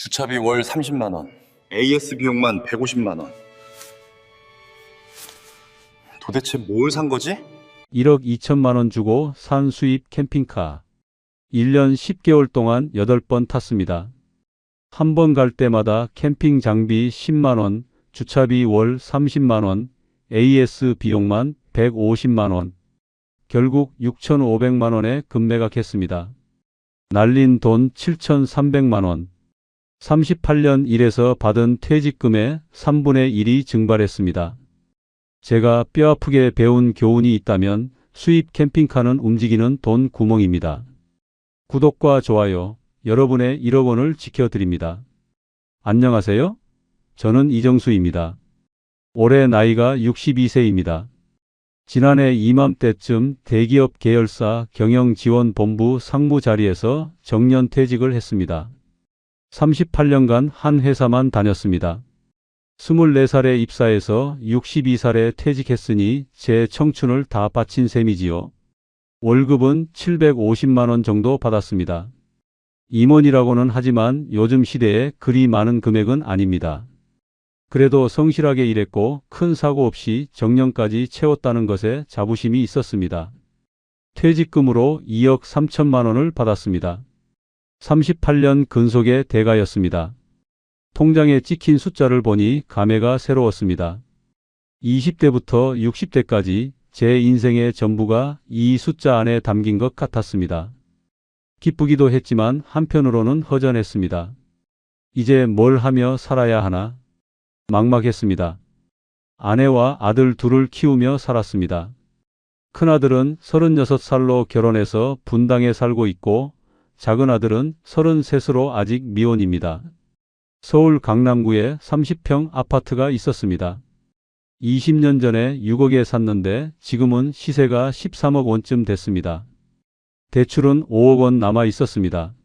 주차비 월 30만 원. AS 비용만 150만 원. 도대체 뭘 산 거지? 1억 2천만 원 주고 산 수입 캠핑카. 1년 10개월 동안 8번 탔습니다. 한 번 갈 때마다 캠핑 장비 10만 원, 주차비 월 30만 원, AS 비용만 150만 원. 결국 6,500만 원에 급매각했습니다. 날린 돈 7,300만 원. 38년 일해서 받은 퇴직금의 3분의 1이 증발했습니다. 제가 뼈아프게 배운 교훈이 있다면 수입 캠핑카는 움직이는 돈 구멍입니다. 구독과 좋아요, 여러분의 1억 원을 지켜드립니다. 안녕하세요. 저는 이정수입니다. 올해 나이가 62세입니다. 지난해 이맘때쯤 대기업 계열사 경영지원본부 상무 자리에서 정년퇴직을 했습니다. 38년간 한 회사만 다녔습니다. 24살에 입사해서 62살에 퇴직했으니 제 청춘을 다 바친 셈이지요. 월급은 750만 원 정도 받았습니다. 임원이라고는 하지만 요즘 시대에 그리 많은 금액은 아닙니다. 그래도 성실하게 일했고 큰 사고 없이 정년까지 채웠다는 것에 자부심이 있었습니다. 퇴직금으로 2억 3천만 원을 받았습니다. 38년 근속의 대가였습니다. 통장에 찍힌 숫자를 보니 감회가 새로웠습니다. 20대부터 60대까지 제 인생의 전부가 이 숫자 안에 담긴 것 같았습니다. 기쁘기도 했지만 한편으로는 허전했습니다. 이제 뭘 하며 살아야 하나? 막막했습니다. 아내와 아들 둘을 키우며 살았습니다. 큰아들은 36살로 결혼해서 분당에 살고 있고 작은아들은 33으로 아직 미혼입니다. 서울 강남구에 30평 아파트가 있었습니다. 20년 전에 6억에 샀는데 지금은 시세가 13억 원쯤 됐습니다. 대출은 5억 원 남아 있었습니다.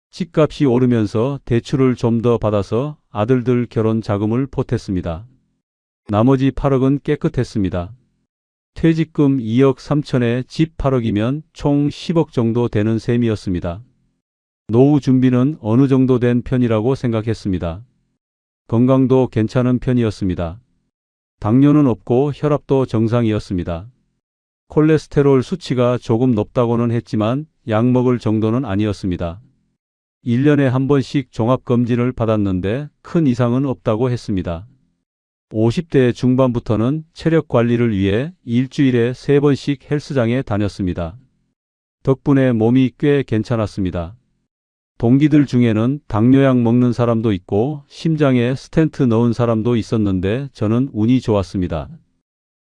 집값이 오르면서 대출을 좀 더 받아서 아들들 결혼 자금을 보탰습니다. 나머지 8억은 깨끗했습니다. 퇴직금 2억 3천에 집 8억이면 총 10억 정도 되는 셈이었습니다. 노후 준비는 어느 정도 된 편이라고 생각했습니다. 건강도 괜찮은 편이었습니다. 당뇨는 없고 혈압도 정상이었습니다. 콜레스테롤 수치가 조금 높다고는 했지만 약 먹을 정도는 아니었습니다. 1년에 한 번씩 종합검진을 받았는데 큰 이상은 없다고 했습니다. 50대 중반부터는 체력 관리를 위해 일주일에 3번씩 헬스장에 다녔습니다. 덕분에 몸이 꽤 괜찮았습니다. 동기들 중에는 당뇨약 먹는 사람도 있고 심장에 스텐트 넣은 사람도 있었는데 저는 운이 좋았습니다.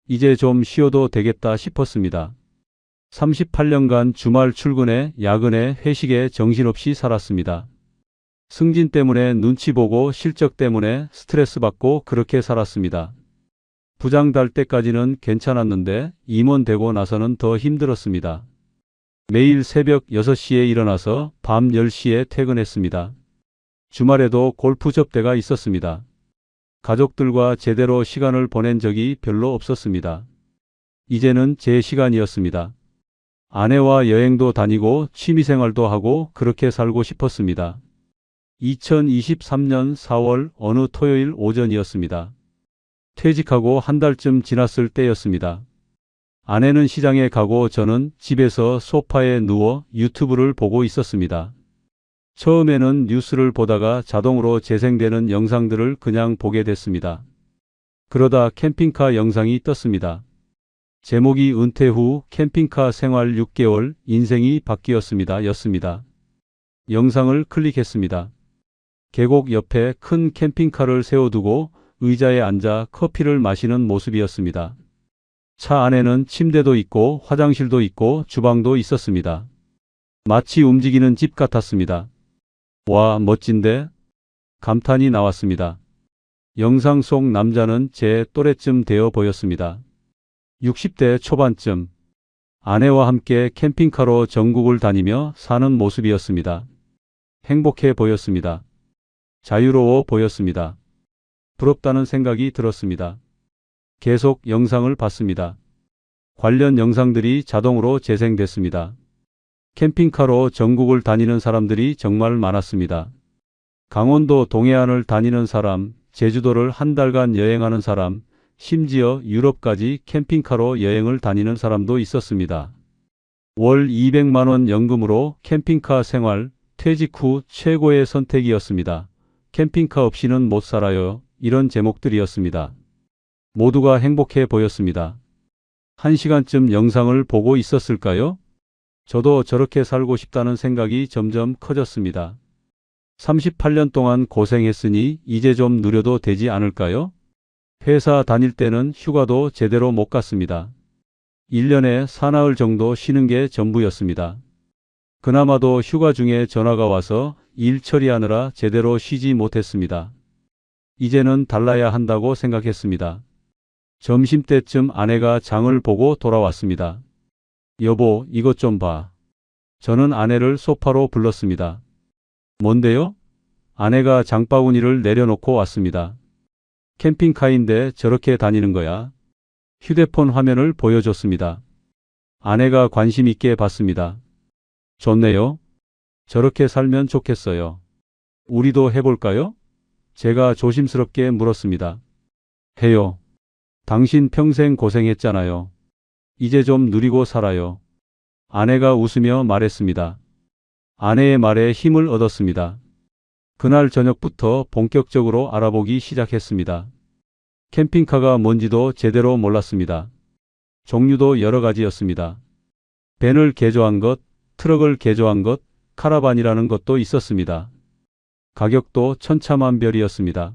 이제 좀 쉬어도 되겠다 싶었습니다. 38년간 주말 출근에 야근에 회식에 정신없이 살았습니다. 승진 때문에 눈치 보고 실적 때문에 스트레스 받고 그렇게 살았습니다. 부장 달 때까지는 괜찮았는데 임원 되고 나서는 더 힘들었습니다. 매일 새벽 6시에 일어나서 밤 10시에 퇴근했습니다. 주말에도 골프 접대가 있었습니다. 가족들과 제대로 시간을 보낸 적이 별로 없었습니다. 이제는 제 시간이었습니다. 아내와 여행도 다니고 취미생활도 하고 그렇게 살고 싶었습니다. 2023년 4월 어느 토요일 오전이었습니다. 퇴직하고 한 달쯤 지났을 때였습니다. 아내는 시장에 가고 저는 집에서 소파에 누워 유튜브를 보고 있었습니다. 처음에는 뉴스를 보다가 자동으로 재생되는 영상들을 그냥 보게 됐습니다. 그러다 캠핑카 영상이 떴습니다. 제목이 은퇴 후 캠핑카 생활 6개월 인생이 바뀌었습니다 였습니다. 영상을 클릭했습니다. 계곡 옆에 큰 캠핑카를 세워두고 의자에 앉아 커피를 마시는 모습이었습니다. 차 안에는 침대도 있고 화장실도 있고 주방도 있었습니다. 마치 움직이는 집 같았습니다. 와, 멋진데? 감탄이 나왔습니다. 영상 속 남자는 제 또래쯤 되어 보였습니다. 60대 초반쯤. 아내와 함께 캠핑카로 전국을 다니며 사는 모습이었습니다. 행복해 보였습니다. 자유로워 보였습니다. 부럽다는 생각이 들었습니다. 계속 영상을 봤습니다. 관련 영상들이 자동으로 재생됐습니다. 캠핑카로 전국을 다니는 사람들이 정말 많았습니다. 강원도 동해안을 다니는 사람, 제주도를 한 달간 여행하는 사람, 심지어 유럽까지 캠핑카로 여행을 다니는 사람도 있었습니다. 월 200만 원 연금으로 캠핑카 생활, 퇴직 후 최고의 선택이었습니다. 캠핑카 없이는 못 살아요. 이런 제목들이었습니다. 모두가 행복해 보였습니다. 1시간쯤 영상을 보고 있었을까요? 저도 저렇게 살고 싶다는 생각이 점점 커졌습니다. 38년 동안 고생했으니 이제 좀 누려도 되지 않을까요? 회사 다닐 때는 휴가도 제대로 못 갔습니다. 1년에 사나흘 정도 쉬는 게 전부였습니다. 그나마도 휴가 중에 전화가 와서 일 처리하느라 제대로 쉬지 못했습니다. 이제는 달라야 한다고 생각했습니다. 점심때쯤 아내가 장을 보고 돌아왔습니다. 여보, 이것 좀 봐. 저는 아내를 소파로 불렀습니다. 뭔데요? 아내가 장바구니를 내려놓고 왔습니다. 캠핑카인데 저렇게 다니는 거야. 휴대폰 화면을 보여줬습니다. 아내가 관심 있게 봤습니다. 좋네요. 저렇게 살면 좋겠어요. 우리도 해볼까요? 제가 조심스럽게 물었습니다. 해요. 당신 평생 고생했잖아요. 이제 좀 누리고 살아요. 아내가 웃으며 말했습니다. 아내의 말에 힘을 얻었습니다. 그날 저녁부터 본격적으로 알아보기 시작했습니다. 캠핑카가 뭔지도 제대로 몰랐습니다. 종류도 여러 가지였습니다. 밴을 개조한 것, 트럭을 개조한 것, 카라반이라는 것도 있었습니다. 가격도 천차만별이었습니다.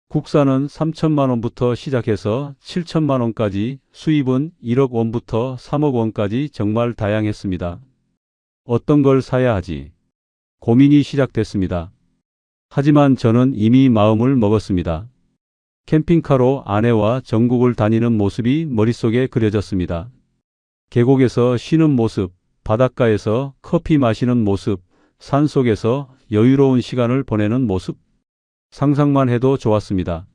국산은 3천만 원부터 시작해서 7천만 원까지, 수입은 1억 원부터 3억 원까지 정말 다양했습니다. 어떤 걸 사야 하지? 고민이 시작됐습니다. 하지만 저는 이미 마음을 먹었습니다. 캠핑카로 아내와 전국을 다니는 모습이 머릿속에 그려졌습니다. 계곡에서 쉬는 모습, 바닷가에서 커피 마시는 모습, 산속에서 여유로운 시간을 보내는 모습. 상상만 해도 좋았습니다.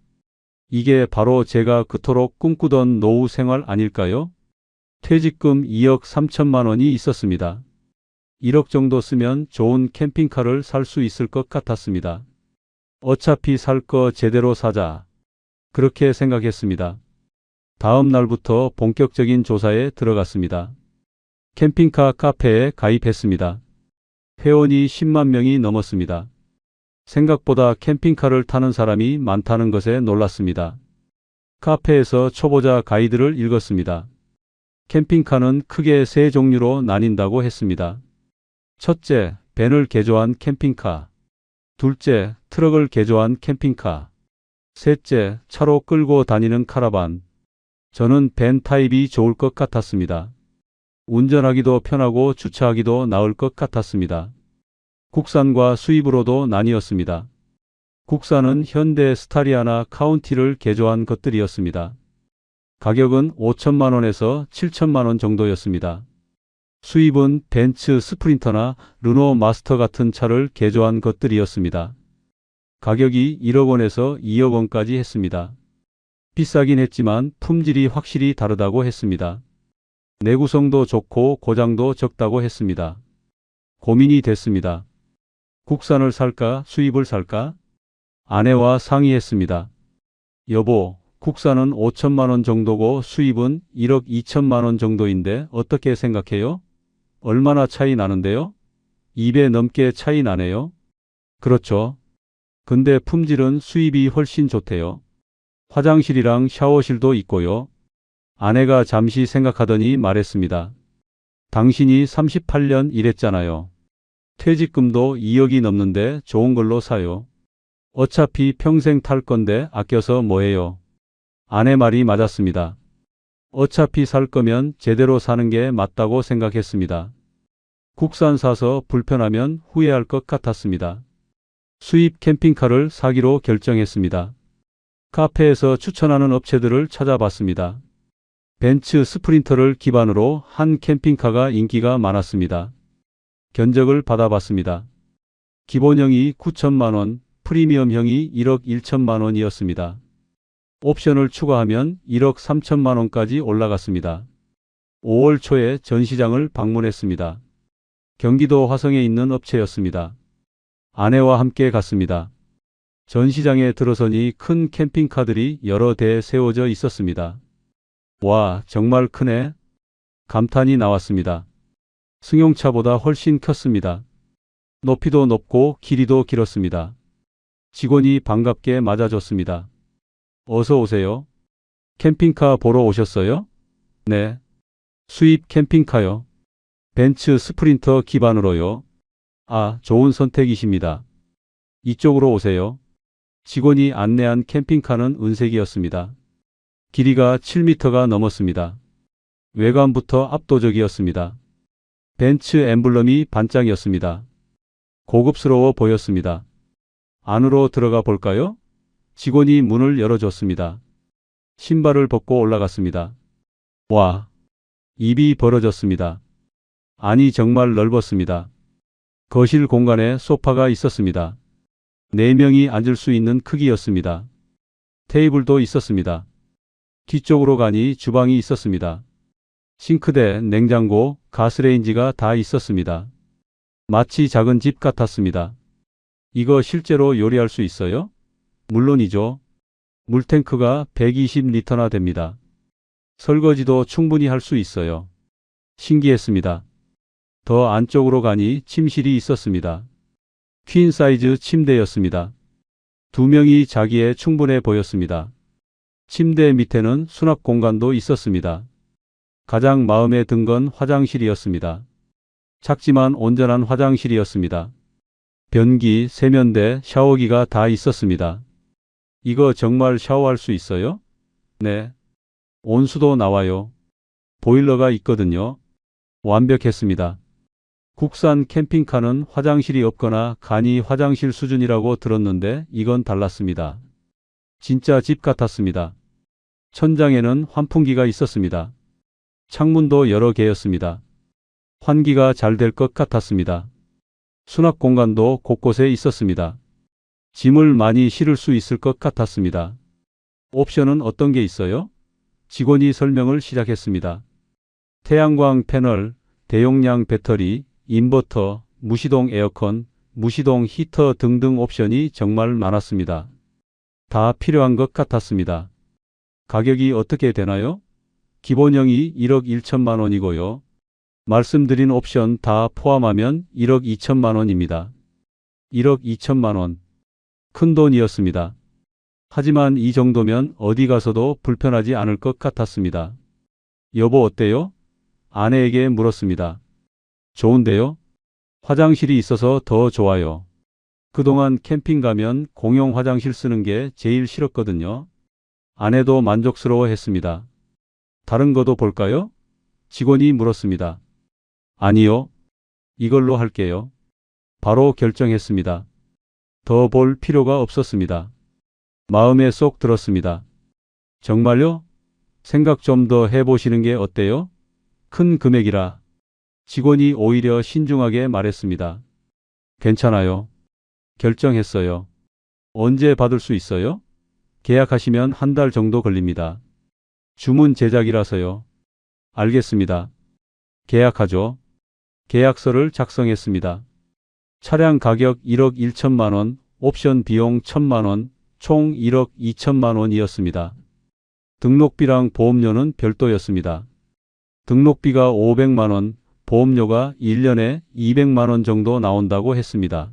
이게 바로 제가 그토록 꿈꾸던 노후 생활 아닐까요? 퇴직금 2억 3천만 원이 있었습니다. 1억 정도 쓰면 좋은 캠핑카를 살 수 있을 것 같았습니다. 어차피 살 거 제대로 사자. 그렇게 생각했습니다. 다음 날부터 본격적인 조사에 들어갔습니다. 캠핑카 카페에 가입했습니다. 회원이 10만 명이 넘었습니다. 생각보다 캠핑카를 타는 사람이 많다는 것에 놀랐습니다. 카페에서 초보자 가이드를 읽었습니다. 캠핑카는 크게 세 종류로 나뉜다고 했습니다. 첫째, 밴을 개조한 캠핑카. 둘째, 트럭을 개조한 캠핑카. 셋째, 차로 끌고 다니는 카라반. 저는 밴 타입이 좋을 것 같았습니다. 운전하기도 편하고 주차하기도 나을 것 같았습니다. 국산과 수입으로도 나뉘었습니다. 국산은 현대 스타리아나 카운티를 개조한 것들이었습니다. 가격은 5천만 원에서 7천만 원 정도였습니다. 수입은 벤츠 스프린터나 르노 마스터 같은 차를 개조한 것들이었습니다. 가격이 1억 원에서 2억 원까지 했습니다. 비싸긴 했지만 품질이 확실히 다르다고 했습니다. 내구성도 좋고 고장도 적다고 했습니다. 고민이 됐습니다. 국산을 살까, 수입을 살까? 아내와 상의했습니다. 여보, 국산은 5천만 원 정도고 수입은 1억 2천만 원 정도인데 어떻게 생각해요? 얼마나 차이 나는데요? 2배 넘게 차이 나네요. 그렇죠. 근데 품질은 수입이 훨씬 좋대요. 화장실이랑 샤워실도 있고요. 아내가 잠시 생각하더니 말했습니다. 당신이 38년 일했잖아요. 퇴직금도 2억이 넘는데 좋은 걸로 사요. 어차피 평생 탈 건데 아껴서 뭐해요. 아내 말이 맞았습니다. 어차피 살 거면 제대로 사는 게 맞다고 생각했습니다. 국산 사서 불편하면 후회할 것 같았습니다. 수입 캠핑카를 사기로 결정했습니다. 카페에서 추천하는 업체들을 찾아봤습니다. 벤츠 스프린터를 기반으로 한 캠핑카가 인기가 많았습니다. 견적을 받아봤습니다. 기본형이 9천만 원, 프리미엄형이 1억 1천만 원이었습니다. 옵션을 추가하면 1억 3천만 원까지 올라갔습니다. 5월 초에 전시장을 방문했습니다. 경기도 화성에 있는 업체였습니다. 아내와 함께 갔습니다. 전시장에 들어서니 큰 캠핑카들이 여러 대 세워져 있었습니다. 와, 정말 크네. 감탄이 나왔습니다. 승용차보다 훨씬 컸습니다. 높이도 높고 길이도 길었습니다. 직원이 반갑게 맞아줬습니다. 어서 오세요. 캠핑카 보러 오셨어요? 네. 수입 캠핑카요. 벤츠 스프린터 기반으로요. 아, 좋은 선택이십니다. 이쪽으로 오세요. 직원이 안내한 캠핑카는 은색이었습니다. 길이가 7m가 넘었습니다. 외관부터 압도적이었습니다. 벤츠 엠블럼이 반짝이었습니다. 고급스러워 보였습니다. 안으로 들어가 볼까요? 직원이 문을 열어줬습니다. 신발을 벗고 올라갔습니다. 와, 입이 벌어졌습니다. 아니, 정말 넓었습니다. 거실 공간에 소파가 있었습니다. 4명이 앉을 수 있는 크기였습니다. 테이블도 있었습니다. 뒤쪽으로 가니 주방이 있었습니다. 싱크대, 냉장고, 가스레인지가 다 있었습니다. 마치 작은 집 같았습니다. 이거 실제로 요리할 수 있어요? 물론이죠. 물탱크가 120리터나 됩니다. 설거지도 충분히 할 수 있어요. 신기했습니다. 더 안쪽으로 가니 침실이 있었습니다. 퀸 사이즈 침대였습니다. 2명이 자기에 충분해 보였습니다. 침대 밑에는 수납 공간도 있었습니다. 가장 마음에 든 건 화장실이었습니다. 작지만 온전한 화장실이었습니다. 변기, 세면대, 샤워기가 다 있었습니다. 이거 정말 샤워할 수 있어요? 네. 온수도 나와요. 보일러가 있거든요. 완벽했습니다. 국산 캠핑카는 화장실이 없거나 간이 화장실 수준이라고 들었는데 이건 달랐습니다. 진짜 집 같았습니다. 천장에는 환풍기가 있었습니다. 창문도 여러 개였습니다. 환기가 잘 될 것 같았습니다. 수납 공간도 곳곳에 있었습니다. 짐을 많이 실을 수 있을 것 같았습니다. 옵션은 어떤 게 있어요? 직원이 설명을 시작했습니다. 태양광 패널, 대용량 배터리, 인버터, 무시동 에어컨, 무시동 히터 등등 옵션이 정말 많았습니다. 다 필요한 것 같았습니다. 가격이 어떻게 되나요? 기본형이 1억 1천만 원이고요. 말씀드린 옵션 다 포함하면 1억 2천만 원입니다. 1억 2천만 원. 큰 돈이었습니다. 하지만 이 정도면 어디 가서도 불편하지 않을 것 같았습니다. 여보 어때요? 아내에게 물었습니다. 좋은데요? 화장실이 있어서 더 좋아요. 그동안 캠핑 가면 공용 화장실 쓰는 게 제일 싫었거든요. 아내도 만족스러워했습니다. 다른 것도 볼까요? 직원이 물었습니다. 아니요. 이걸로 할게요. 바로 결정했습니다. 더 볼 필요가 없었습니다. 마음에 쏙 들었습니다. 정말요? 생각 좀 더 해보시는 게 어때요? 큰 금액이라. 직원이 오히려 신중하게 말했습니다. 괜찮아요. 결정했어요. 언제 받을 수 있어요? 계약하시면 한 달 정도 걸립니다. 주문 제작이라서요. 알겠습니다. 계약하죠. 계약서를 작성했습니다. 차량 가격 1억 1천만 원, 옵션 비용 1천만 원, 총 1억 2천만 원이었습니다. 등록비랑 보험료는 별도였습니다. 등록비가 500만 원, 보험료가 1년에 200만 원 정도 나온다고 했습니다.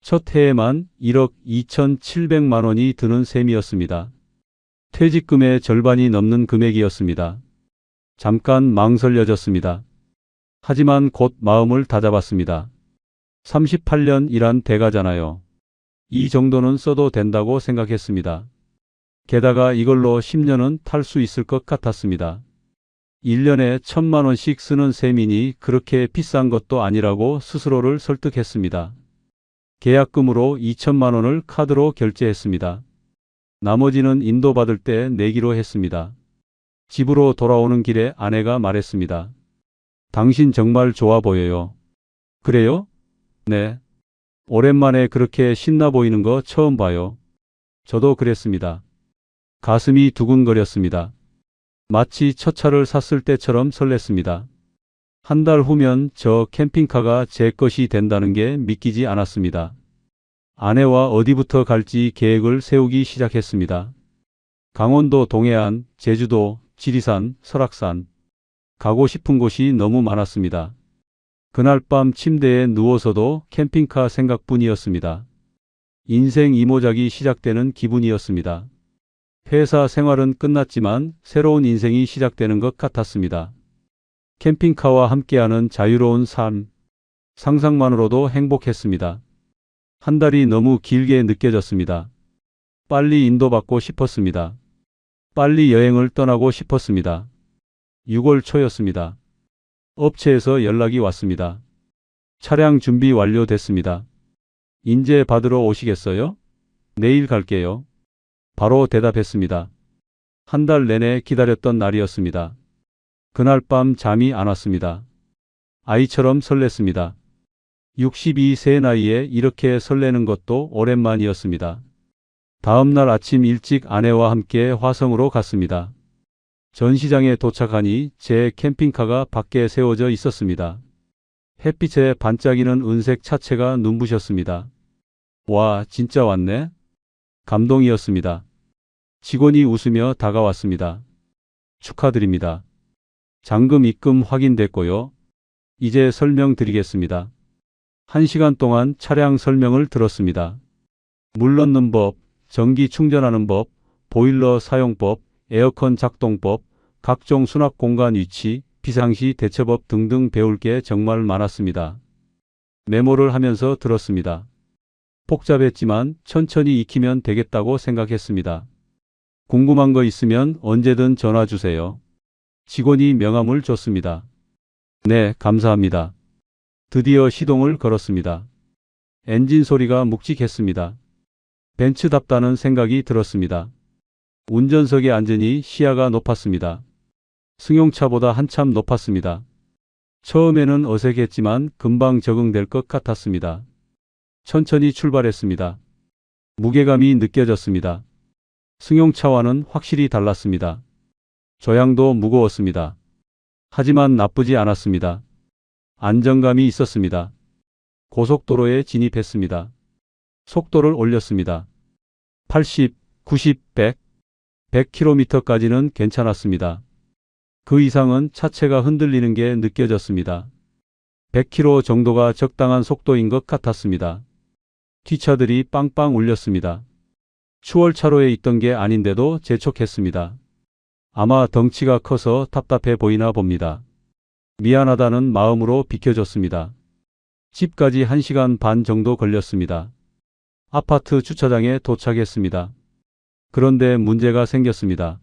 첫 해에만 1억 2,700만 원이 드는 셈이었습니다. 퇴직금의 절반이 넘는 금액이었습니다. 잠깐 망설여졌습니다. 하지만 곧 마음을 다잡았습니다. 38년 일한 대가잖아요. 이 정도는 써도 된다고 생각했습니다. 게다가 이걸로 10년은 탈 수 있을 것 같았습니다. 1년에 1,000만 원씩 쓰는 셈이니 그렇게 비싼 것도 아니라고 스스로를 설득했습니다. 계약금으로 2천만 원을 카드로 결제했습니다. 나머지는 인도받을 때 내기로 했습니다. 집으로 돌아오는 길에 아내가 말했습니다. 당신 정말 좋아 보여요. 그래요? 네. 오랜만에 그렇게 신나 보이는 거 처음 봐요. 저도 그랬습니다. 가슴이 두근거렸습니다. 마치 첫 차를 샀을 때처럼 설렜습니다. 한 달 후면 저 캠핑카가 제 것이 된다는 게 믿기지 않았습니다. 아내와 어디부터 갈지 계획을 세우기 시작했습니다. 강원도 동해안, 제주도, 지리산, 설악산. 가고 싶은 곳이 너무 많았습니다. 그날 밤 침대에 누워서도 캠핑카 생각뿐이었습니다. 인생 이모작이 시작되는 기분이었습니다. 회사 생활은 끝났지만 새로운 인생이 시작되는 것 같았습니다. 캠핑카와 함께하는 자유로운 삶. 상상만으로도 행복했습니다. 한 달이 너무 길게 느껴졌습니다. 빨리 인도받고 싶었습니다. 빨리 여행을 떠나고 싶었습니다. 6월 초였습니다. 업체에서 연락이 왔습니다. 차량 준비 완료됐습니다. 인제 받으러 오시겠어요? 내일 갈게요. 바로 대답했습니다. 한 달 내내 기다렸던 날이었습니다. 그날 밤 잠이 안 왔습니다. 아이처럼 설렜습니다. 62세 나이에 이렇게 설레는 것도 오랜만이었습니다. 다음 날 아침 일찍 아내와 함께 화성으로 갔습니다. 전시장에 도착하니 제 캠핑카가 밖에 세워져 있었습니다. 햇빛에 반짝이는 은색 차체가 눈부셨습니다. 와, 진짜 왔네? 감동이었습니다. 직원이 웃으며 다가왔습니다. 축하드립니다. 잔금 입금 확인됐고요. 이제 설명드리겠습니다. 1시간 동안 차량 설명을 들었습니다. 물 넣는 법, 전기 충전하는 법, 보일러 사용법, 에어컨 작동법, 각종 수납 공간 위치, 비상시 대처법 등등 배울 게 정말 많았습니다. 메모를 하면서 들었습니다. 복잡했지만 천천히 익히면 되겠다고 생각했습니다. 궁금한 거 있으면 언제든 전화 주세요. 직원이 명함을 줬습니다. 네, 감사합니다. 드디어 시동을 걸었습니다. 엔진 소리가 묵직했습니다. 벤츠답다는 생각이 들었습니다. 운전석에 앉으니 시야가 높았습니다. 승용차보다 한참 높았습니다. 처음에는 어색했지만 금방 적응될 것 같았습니다. 천천히 출발했습니다. 무게감이 느껴졌습니다. 승용차와는 확실히 달랐습니다. 조향도 무거웠습니다. 하지만 나쁘지 않았습니다. 안정감이 있었습니다. 고속도로에 진입했습니다. 속도를 올렸습니다. 80, 90, 100, 100km까지는 괜찮았습니다. 그 이상은 차체가 흔들리는 게 느껴졌습니다. 100km 정도가 적당한 속도인 것 같았습니다. 뒷차들이 빵빵 울렸습니다. 추월차로에 있던 게 아닌데도 재촉했습니다. 아마 덩치가 커서 답답해 보이나 봅니다. 미안하다는 마음으로 비켜줬습니다. 집까지 1시간 반 정도 걸렸습니다. 아파트 주차장에 도착했습니다. 그런데 문제가 생겼습니다.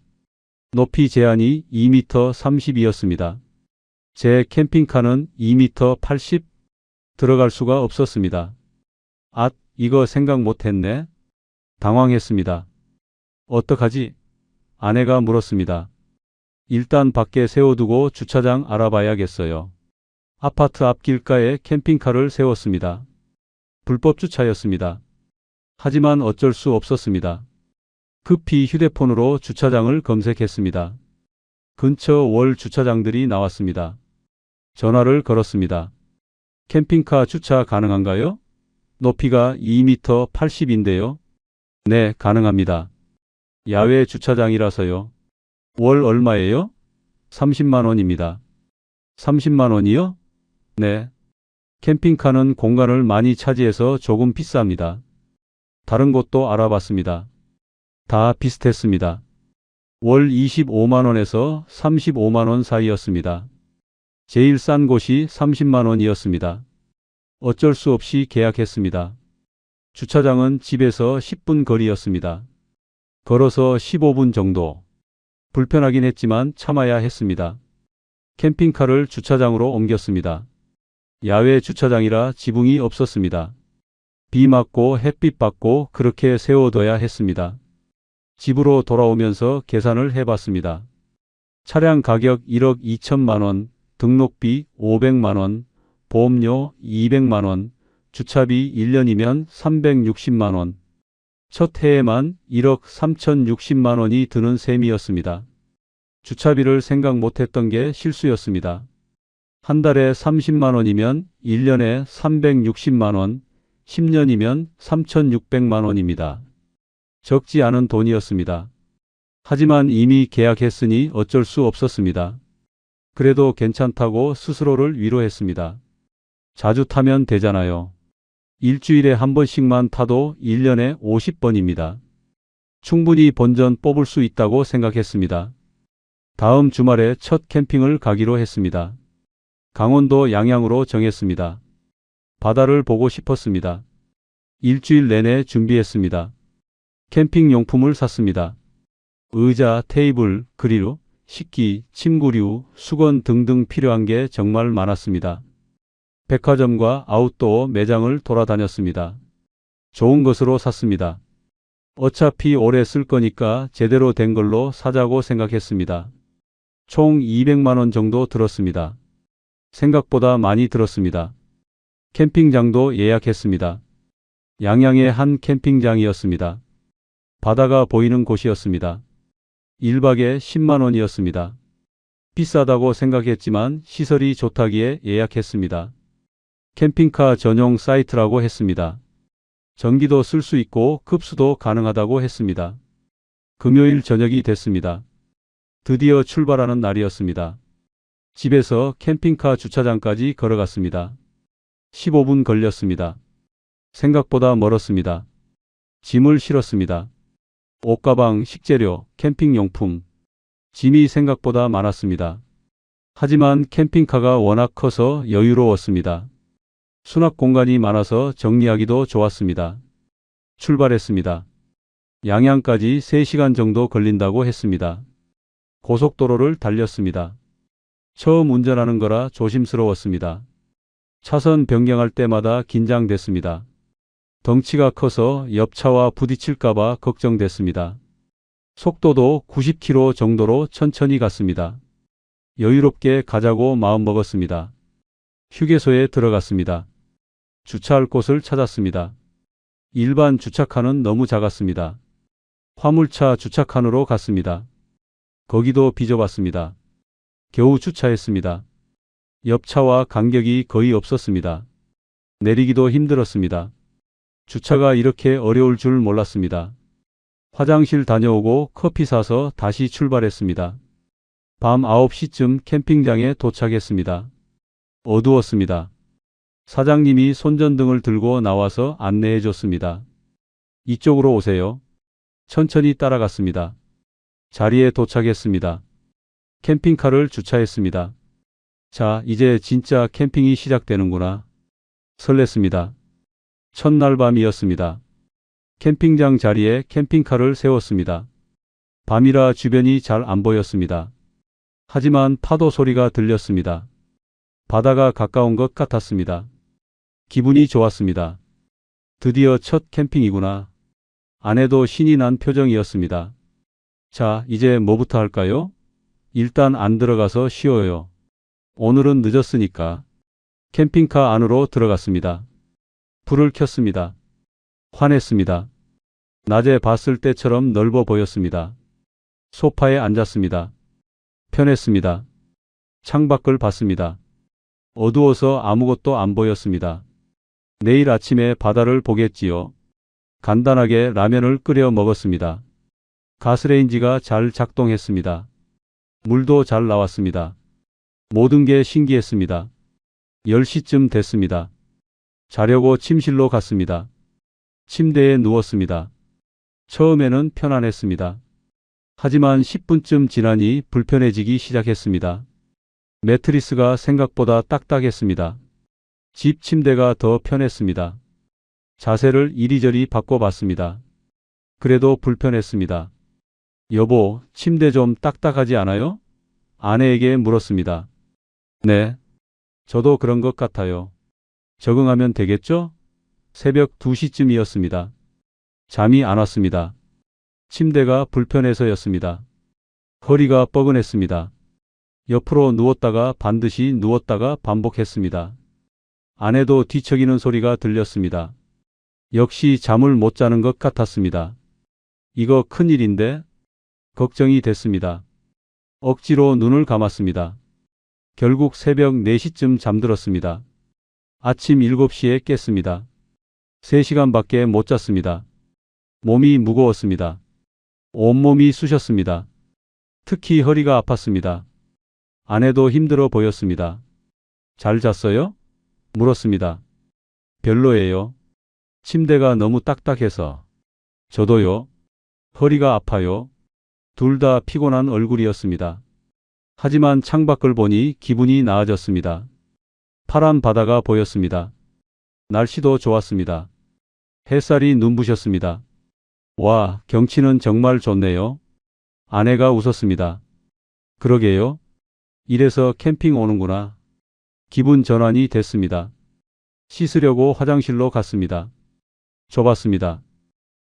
높이 제한이 2m 30이었습니다. 제 캠핑카는 2m 80? 들어갈 수가 없었습니다. 앗, 이거 생각 못했네? 당황했습니다. 어떡하지? 아내가 물었습니다. 일단 밖에 세워두고 주차장 알아봐야겠어요. 아파트 앞 길가에 캠핑카를 세웠습니다. 불법 주차였습니다. 하지만 어쩔 수 없었습니다. 급히 휴대폰으로 주차장을 검색했습니다. 근처 월 주차장들이 나왔습니다. 전화를 걸었습니다. 캠핑카 주차 가능한가요? 높이가 2m 80인데요. 네, 가능합니다. 야외 주차장이라서요. 월 얼마예요? 30만 원입니다. 30만 원이요? 네. 캠핑카는 공간을 많이 차지해서 조금 비쌉니다. 다른 곳도 알아봤습니다. 다 비슷했습니다. 월 25만 원에서 35만 원 사이였습니다. 제일 싼 곳이 30만 원이었습니다. 어쩔 수 없이 계약했습니다. 주차장은 집에서 10분 거리였습니다. 걸어서 15분 정도. 불편하긴 했지만 참아야 했습니다. 캠핑카를 주차장으로 옮겼습니다. 야외 주차장이라 지붕이 없었습니다. 비 맞고 햇빛 받고 그렇게 세워둬야 했습니다. 집으로 돌아오면서 계산을 해봤습니다. 차량 가격 1억 2천만 원, 등록비 500만 원, 보험료 200만 원, 주차비 1년이면 360만 원. 첫 해에만 1억 3,060만 원이 드는 셈이었습니다. 주차비를 생각 못했던 게 실수였습니다. 한 달에 30만 원이면 1년에 360만 원, 10년이면 3,600만 원입니다. 적지 않은 돈이었습니다. 하지만 이미 계약했으니 어쩔 수 없었습니다. 그래도 괜찮다고 스스로를 위로했습니다. 자주 타면 되잖아요. 일주일에 한 번씩만 타도 1년에 50번입니다. 충분히 본전 뽑을 수 있다고 생각했습니다. 다음 주말에 첫 캠핑을 가기로 했습니다. 강원도 양양으로 정했습니다. 바다를 보고 싶었습니다. 일주일 내내 준비했습니다. 캠핑 용품을 샀습니다. 의자, 테이블, 그릴, 식기, 침구류, 수건 등등 필요한 게 정말 많았습니다. 백화점과 아웃도어 매장을 돌아다녔습니다. 좋은 것으로 샀습니다. 어차피 오래 쓸 거니까 제대로 된 걸로 사자고 생각했습니다. 총 200만 원 정도 들었습니다. 생각보다 많이 들었습니다. 캠핑장도 예약했습니다. 양양의 한 캠핑장이었습니다. 바다가 보이는 곳이었습니다. 1박에 10만 원이었습니다. 비싸다고 생각했지만 시설이 좋다기에 예약했습니다. 캠핑카 전용 사이트라고 했습니다. 전기도 쓸 수 있고 급수도 가능하다고 했습니다. 금요일 저녁이 됐습니다. 드디어 출발하는 날이었습니다. 집에서 캠핑카 주차장까지 걸어갔습니다. 15분 걸렸습니다. 생각보다 멀었습니다. 짐을 실었습니다. 옷가방, 식재료, 캠핑용품. 짐이 생각보다 많았습니다. 하지만 캠핑카가 워낙 커서 여유로웠습니다. 수납 공간이 많아서 정리하기도 좋았습니다. 출발했습니다. 양양까지 3시간 정도 걸린다고 했습니다. 고속도로를 달렸습니다. 처음 운전하는 거라 조심스러웠습니다. 차선 변경할 때마다 긴장됐습니다. 덩치가 커서 옆차와 부딪힐까봐 걱정됐습니다. 속도도 90km 정도로 천천히 갔습니다. 여유롭게 가자고 마음먹었습니다. 휴게소에 들어갔습니다. 주차할 곳을 찾았습니다. 일반 주차칸은 너무 작았습니다. 화물차 주차칸으로 갔습니다. 거기도 비좁았습니다. 겨우 주차했습니다. 옆차와 간격이 거의 없었습니다. 내리기도 힘들었습니다. 주차가 이렇게 어려울 줄 몰랐습니다. 화장실 다녀오고 커피 사서 다시 출발했습니다. 밤 9시쯤 캠핑장에 도착했습니다. 어두웠습니다. 사장님이 손전등을 들고 나와서 안내해 줬습니다. 이쪽으로 오세요. 천천히 따라갔습니다. 자리에 도착했습니다. 캠핑카를 주차했습니다. 자, 이제 진짜 캠핑이 시작되는구나. 설렜습니다. 첫날 밤이었습니다. 캠핑장 자리에 캠핑카를 세웠습니다. 밤이라 주변이 잘 안 보였습니다. 하지만 파도 소리가 들렸습니다. 바다가 가까운 것 같았습니다. 기분이 좋았습니다. 드디어 첫 캠핑이구나. 아내도 신이 난 표정이었습니다. 자, 이제 뭐부터 할까요? 일단 안 들어가서 쉬어요. 오늘은 늦었으니까. 캠핑카 안으로 들어갔습니다. 불을 켰습니다. 환했습니다. 낮에 봤을 때처럼 넓어 보였습니다. 소파에 앉았습니다. 편했습니다. 창밖을 봤습니다. 어두워서 아무것도 안 보였습니다. 내일 아침에 바다를 보겠지요. 간단하게 라면을 끓여 먹었습니다. 가스레인지가 잘 작동했습니다. 물도 잘 나왔습니다. 모든 게 신기했습니다. 10시쯤 됐습니다. 자려고 침실로 갔습니다. 침대에 누웠습니다. 처음에는 편안했습니다. 하지만 10분쯤 지나니 불편해지기 시작했습니다. 매트리스가 생각보다 딱딱했습니다. 집 침대가 더 편했습니다. 자세를 이리저리 바꿔봤습니다. 그래도 불편했습니다. 여보, 침대 좀 딱딱하지 않아요? 아내에게 물었습니다. 네. 저도 그런 것 같아요. 적응하면 되겠죠? 새벽 2시쯤이었습니다. 잠이 안 왔습니다. 침대가 불편해서였습니다. 허리가 뻐근했습니다. 옆으로 누웠다가 반드시 누웠다가 반복했습니다. 아내도 뒤척이는 소리가 들렸습니다. 역시 잠을 못 자는 것 같았습니다. 이거 큰일인데? 걱정이 됐습니다. 억지로 눈을 감았습니다. 결국 새벽 4시쯤 잠들었습니다. 아침 7시에 깼습니다. 3시간밖에 못 잤습니다. 몸이 무거웠습니다. 온몸이 쑤셨습니다. 특히 허리가 아팠습니다. 아내도 힘들어 보였습니다. 잘 잤어요? 물었습니다. 별로예요. 침대가 너무 딱딱해서. 저도요. 허리가 아파요. 둘 다 피곤한 얼굴이었습니다. 하지만 창밖을 보니 기분이 나아졌습니다. 파란 바다가 보였습니다. 날씨도 좋았습니다. 햇살이 눈부셨습니다. 와, 경치는 정말 좋네요. 아내가 웃었습니다. 그러게요. 이래서 캠핑 오는구나. 기분 전환이 됐습니다. 씻으려고 화장실로 갔습니다. 좁았습니다.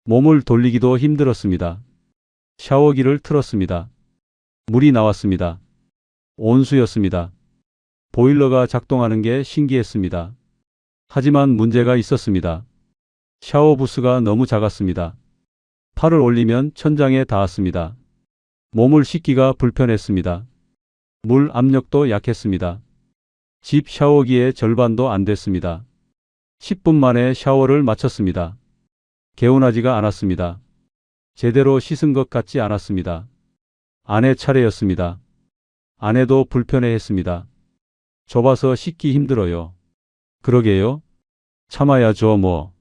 몸을 돌리기도 힘들었습니다. 샤워기를 틀었습니다. 물이 나왔습니다. 온수였습니다. 보일러가 작동하는 게 신기했습니다. 하지만 문제가 있었습니다. 샤워 부스가 너무 작았습니다. 팔을 올리면 천장에 닿았습니다. 몸을 씻기가 불편했습니다. 물 압력도 약했습니다. 집 샤워기의 절반도 안 됐습니다. 10분 만에 샤워를 마쳤습니다. 개운하지가 않았습니다. 제대로 씻은 것 같지 않았습니다. 아내 차례였습니다. 아내도 불편해했습니다. 좁아서 씻기 힘들어요. 그러게요. 참아야죠 뭐.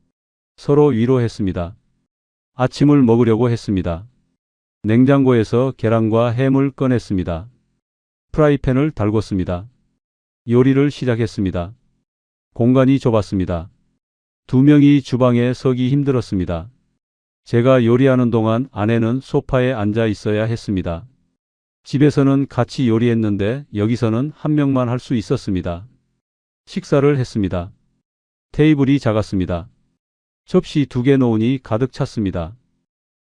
서로 위로했습니다. 아침을 먹으려고 했습니다. 냉장고에서 계란과 햄을 꺼냈습니다. 프라이팬을 달궜습니다. 요리를 시작했습니다. 공간이 좁았습니다. 2명이 주방에 서기 힘들었습니다. 제가 요리하는 동안 아내는 소파에 앉아 있어야 했습니다. 집에서는 같이 요리했는데 여기서는 한 명만 할 수 있었습니다. 식사를 했습니다. 테이블이 작았습니다. 접시 2개 놓으니 가득 찼습니다.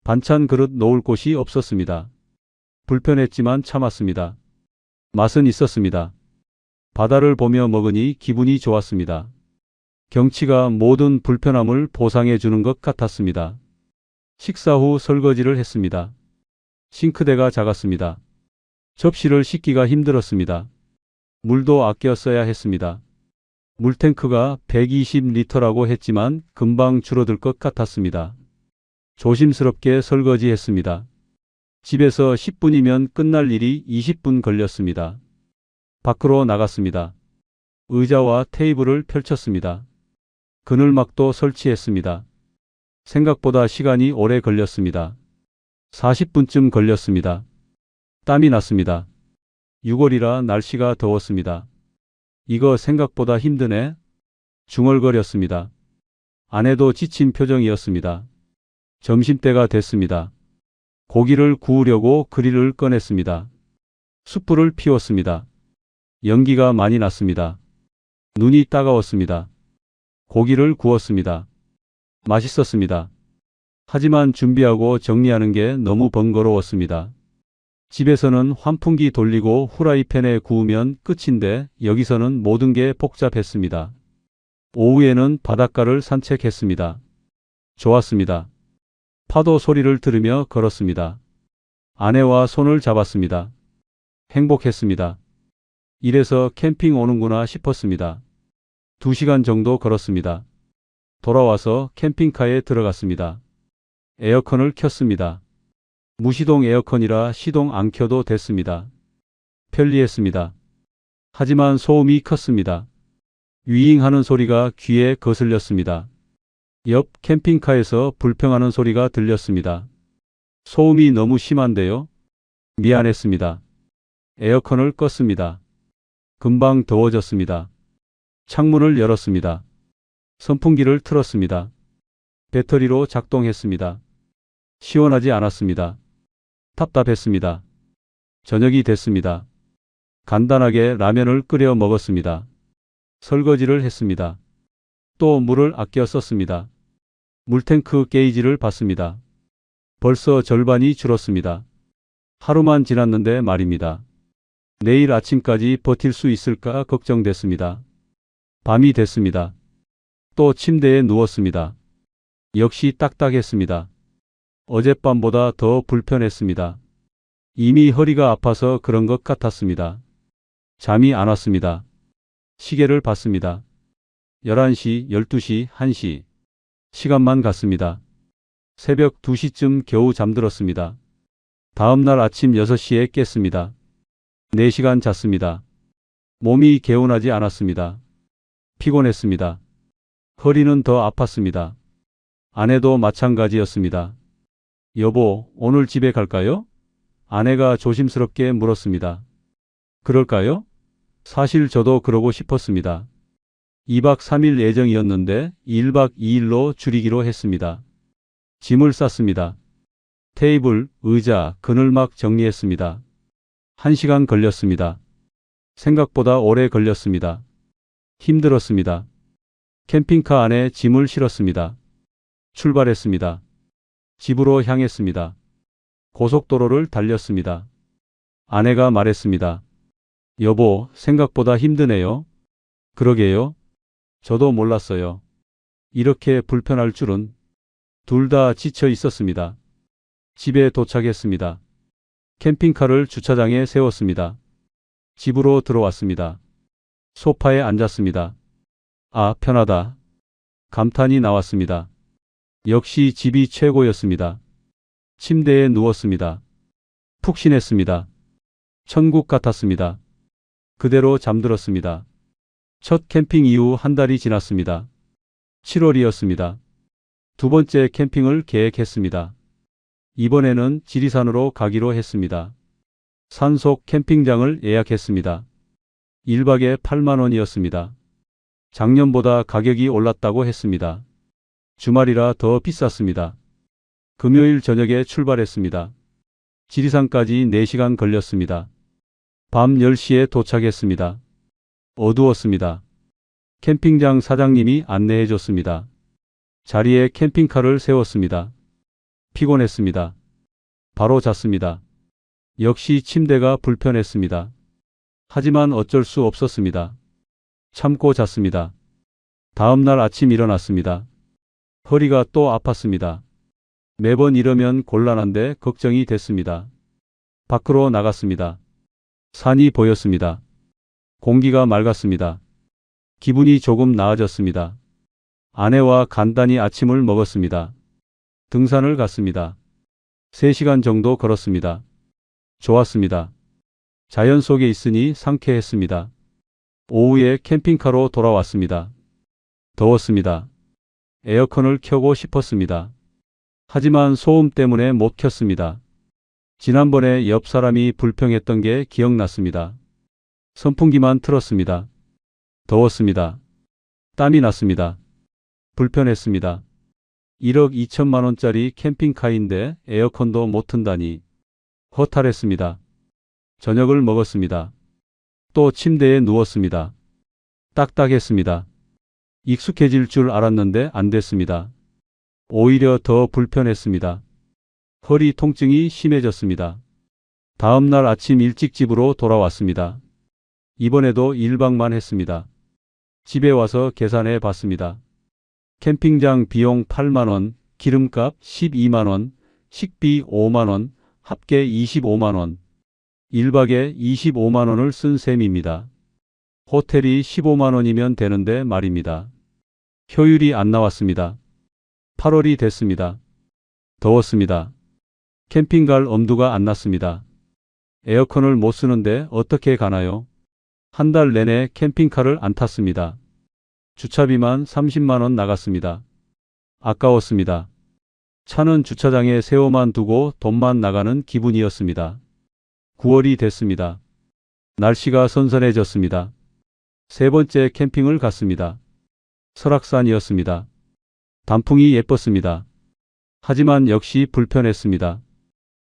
반찬 그릇 놓을 곳이 없었습니다. 불편했지만 참았습니다. 맛은 있었습니다. 바다를 보며 먹으니 기분이 좋았습니다. 경치가 모든 불편함을 보상해 주는 것 같았습니다. 식사 후 설거지를 했습니다. 싱크대가 작았습니다. 접시를 씻기가 힘들었습니다. 물도 아껴 써야 했습니다. 물탱크가 120리터라고 했지만 금방 줄어들 것 같았습니다. 조심스럽게 설거지했습니다. 집에서 10분이면 끝날 일이 20분 걸렸습니다. 밖으로 나갔습니다. 의자와 테이블을 펼쳤습니다. 그늘막도 설치했습니다. 생각보다 시간이 오래 걸렸습니다. 40분쯤 걸렸습니다. 땀이 났습니다. 6월이라 날씨가 더웠습니다. 이거 생각보다 힘드네. 중얼거렸습니다. 아내도 지친 표정이었습니다. 점심때가 됐습니다. 고기를 구우려고 그릴을 꺼냈습니다. 숯불을 피웠습니다. 연기가 많이 났습니다. 눈이 따가웠습니다. 고기를 구웠습니다. 맛있었습니다. 하지만 준비하고 정리하는 게 너무 번거로웠습니다. 집에서는 환풍기 돌리고 후라이팬에 구우면 끝인데 여기서는 모든 게 복잡했습니다. 오후에는 바닷가를 산책했습니다. 좋았습니다. 파도 소리를 들으며 걸었습니다. 아내와 손을 잡았습니다. 행복했습니다. 이래서 캠핑 오는구나 싶었습니다. 2시간 정도 걸었습니다. 돌아와서 캠핑카에 들어갔습니다. 에어컨을 켰습니다. 무시동 에어컨이라 시동 안 켜도 됐습니다. 편리했습니다. 하지만 소음이 컸습니다. 윙하는 소리가 귀에 거슬렸습니다. 옆 캠핑카에서 불평하는 소리가 들렸습니다. 소음이 너무 심한데요? 미안했습니다. 에어컨을 껐습니다. 금방 더워졌습니다. 창문을 열었습니다. 선풍기를 틀었습니다. 배터리로 작동했습니다. 시원하지 않았습니다. 답답했습니다. 저녁이 됐습니다. 간단하게 라면을 끓여 먹었습니다. 설거지를 했습니다. 또 물을 아껴 썼습니다. 물탱크 게이지를 봤습니다. 벌써 절반이 줄었습니다. 하루만 지났는데 말입니다. 내일 아침까지 버틸 수 있을까 걱정됐습니다. 밤이 됐습니다. 또 침대에 누웠습니다. 역시 딱딱했습니다. 어젯밤보다 더 불편했습니다. 이미 허리가 아파서 그런 것 같았습니다. 잠이 안 왔습니다. 시계를 봤습니다. 11시, 12시, 1시. 시간만 갔습니다. 새벽 2시쯤 겨우 잠들었습니다. 다음 날 아침 6시에 깼습니다. 4시간 잤습니다. 몸이 개운하지 않았습니다. 피곤했습니다. 허리는 더 아팠습니다. 아내도 마찬가지였습니다. 여보, 오늘 집에 갈까요? 아내가 조심스럽게 물었습니다. 그럴까요? 사실 저도 그러고 싶었습니다. 2박 3일 예정이었는데 1박 2일로 줄이기로 했습니다. 짐을 쌌습니다. 테이블, 의자, 그늘막 정리했습니다. 1시간 걸렸습니다. 생각보다 오래 걸렸습니다. 힘들었습니다. 캠핑카 안에 짐을 실었습니다. 출발했습니다. 집으로 향했습니다. 고속도로를 달렸습니다. 아내가 말했습니다. 여보, 생각보다 힘드네요. 그러게요. 저도 몰랐어요. 이렇게 불편할 줄은. 둘 다 지쳐 있었습니다. 집에 도착했습니다. 캠핑카를 주차장에 세웠습니다. 집으로 들어왔습니다. 소파에 앉았습니다. 아, 편하다. 감탄이 나왔습니다. 역시 집이 최고였습니다. 침대에 누웠습니다. 푹신했습니다. 천국 같았습니다. 그대로 잠들었습니다. 첫 캠핑 이후 한 달이 지났습니다. 7월이었습니다. 두 번째 캠핑을 계획했습니다. 이번에는 지리산으로 가기로 했습니다. 산속 캠핑장을 예약했습니다. 1박에 8만 원이었습니다. 작년보다 가격이 올랐다고 했습니다. 주말이라 더 비쌌습니다. 금요일 저녁에 출발했습니다. 지리산까지 4시간 걸렸습니다. 밤 10시에 도착했습니다. 어두웠습니다. 캠핑장 사장님이 안내해 줬습니다. 자리에 캠핑카를 세웠습니다. 피곤했습니다. 바로 잤습니다. 역시 침대가 불편했습니다. 하지만 어쩔 수 없었습니다. 참고 잤습니다. 다음 날 아침 일어났습니다. 허리가 또 아팠습니다. 매번 이러면 곤란한데 걱정이 됐습니다. 밖으로 나갔습니다. 산이 보였습니다. 공기가 맑았습니다. 기분이 조금 나아졌습니다. 아내와 간단히 아침을 먹었습니다. 등산을 갔습니다. 3시간 정도 걸었습니다. 좋았습니다. 자연 속에 있으니 상쾌했습니다. 오후에 캠핑카로 돌아왔습니다. 더웠습니다. 에어컨을 켜고 싶었습니다. 하지만 소음 때문에 못 켰습니다. 지난번에 옆 사람이 불평했던 게 기억났습니다. 선풍기만 틀었습니다. 더웠습니다. 땀이 났습니다. 불편했습니다. 1억 2천만 원짜리 캠핑카인데 에어컨도 못 튼다니. 허탈했습니다. 저녁을 먹었습니다. 또 침대에 누웠습니다. 딱딱했습니다. 익숙해질 줄 알았는데 안 됐습니다. 오히려 더 불편했습니다. 허리 통증이 심해졌습니다. 다음 날 아침 일찍 집으로 돌아왔습니다. 이번에도 1박만 했습니다. 집에 와서 계산해 봤습니다. 캠핑장 비용 8만 원, 기름값 12만 원, 식비 5만 원, 합계 25만 원. 1박에 25만 원을 쓴 셈입니다. 호텔이 15만 원이면 되는데 말입니다. 효율이 안 나왔습니다. 8월이 됐습니다. 더웠습니다. 캠핑 갈 엄두가 안 났습니다. 에어컨을 못 쓰는데 어떻게 가나요? 한 달 내내 캠핑카를 안 탔습니다. 주차비만 30만 원 나갔습니다. 아까웠습니다. 차는 주차장에 세워만 두고 돈만 나가는 기분이었습니다. 9월이 됐습니다. 날씨가 선선해졌습니다. 세 번째 캠핑을 갔습니다. 설악산이었습니다. 단풍이 예뻤습니다. 하지만 역시 불편했습니다.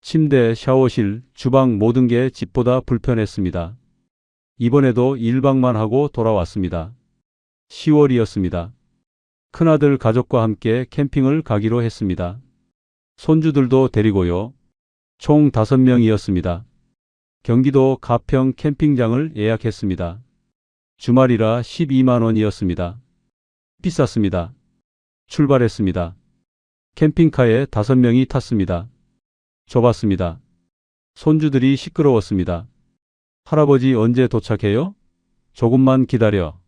침대, 샤워실, 주방 모든 게 집보다 불편했습니다. 이번에도 1박만 하고 돌아왔습니다. 10월이었습니다. 큰아들 가족과 함께 캠핑을 가기로 했습니다. 손주들도 데리고요. 총 5명이었습니다. 경기도 가평 캠핑장을 예약했습니다. 주말이라 12만 원이었습니다. 비쌌습니다. 출발했습니다. 캠핑카에 5명이 탔습니다. 좁았습니다. 손주들이 시끄러웠습니다. 할아버지 언제 도착해요? 조금만 기다려.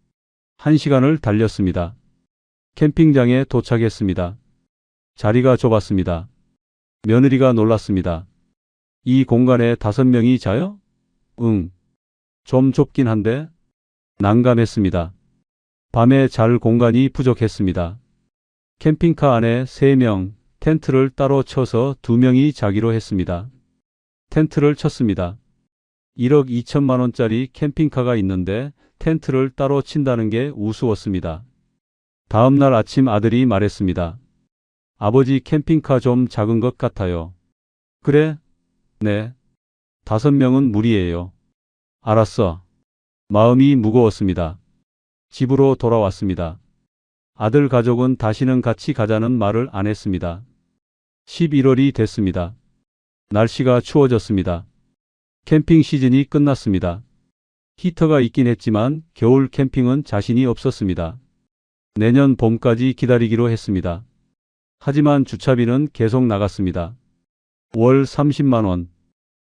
1시간을 달렸습니다. 캠핑장에 도착했습니다. 자리가 좁았습니다. 며느리가 놀랐습니다. 이 공간에 5명이 자요? 응. 좀 좁긴 한데? 난감했습니다. 밤에 잘 공간이 부족했습니다. 캠핑카 안에 3명, 텐트를 따로 쳐서 2명이 자기로 했습니다. 텐트를 쳤습니다. 1억 2천만 원짜리 캠핑카가 있는데 텐트를 따로 친다는 게 우스웠습니다. 다음 날 아침 아들이 말했습니다. 아버지 캠핑카 좀 작은 것 같아요. 그래? 네. 5명은 무리예요. 알았어. 마음이 무거웠습니다. 집으로 돌아왔습니다. 아들 가족은 다시는 같이 가자는 말을 안 했습니다. 11월이 됐습니다. 날씨가 추워졌습니다. 캠핑 시즌이 끝났습니다. 히터가 있긴 했지만 겨울 캠핑은 자신이 없었습니다. 내년 봄까지 기다리기로 했습니다. 하지만 주차비는 계속 나갔습니다. 월 30만 원,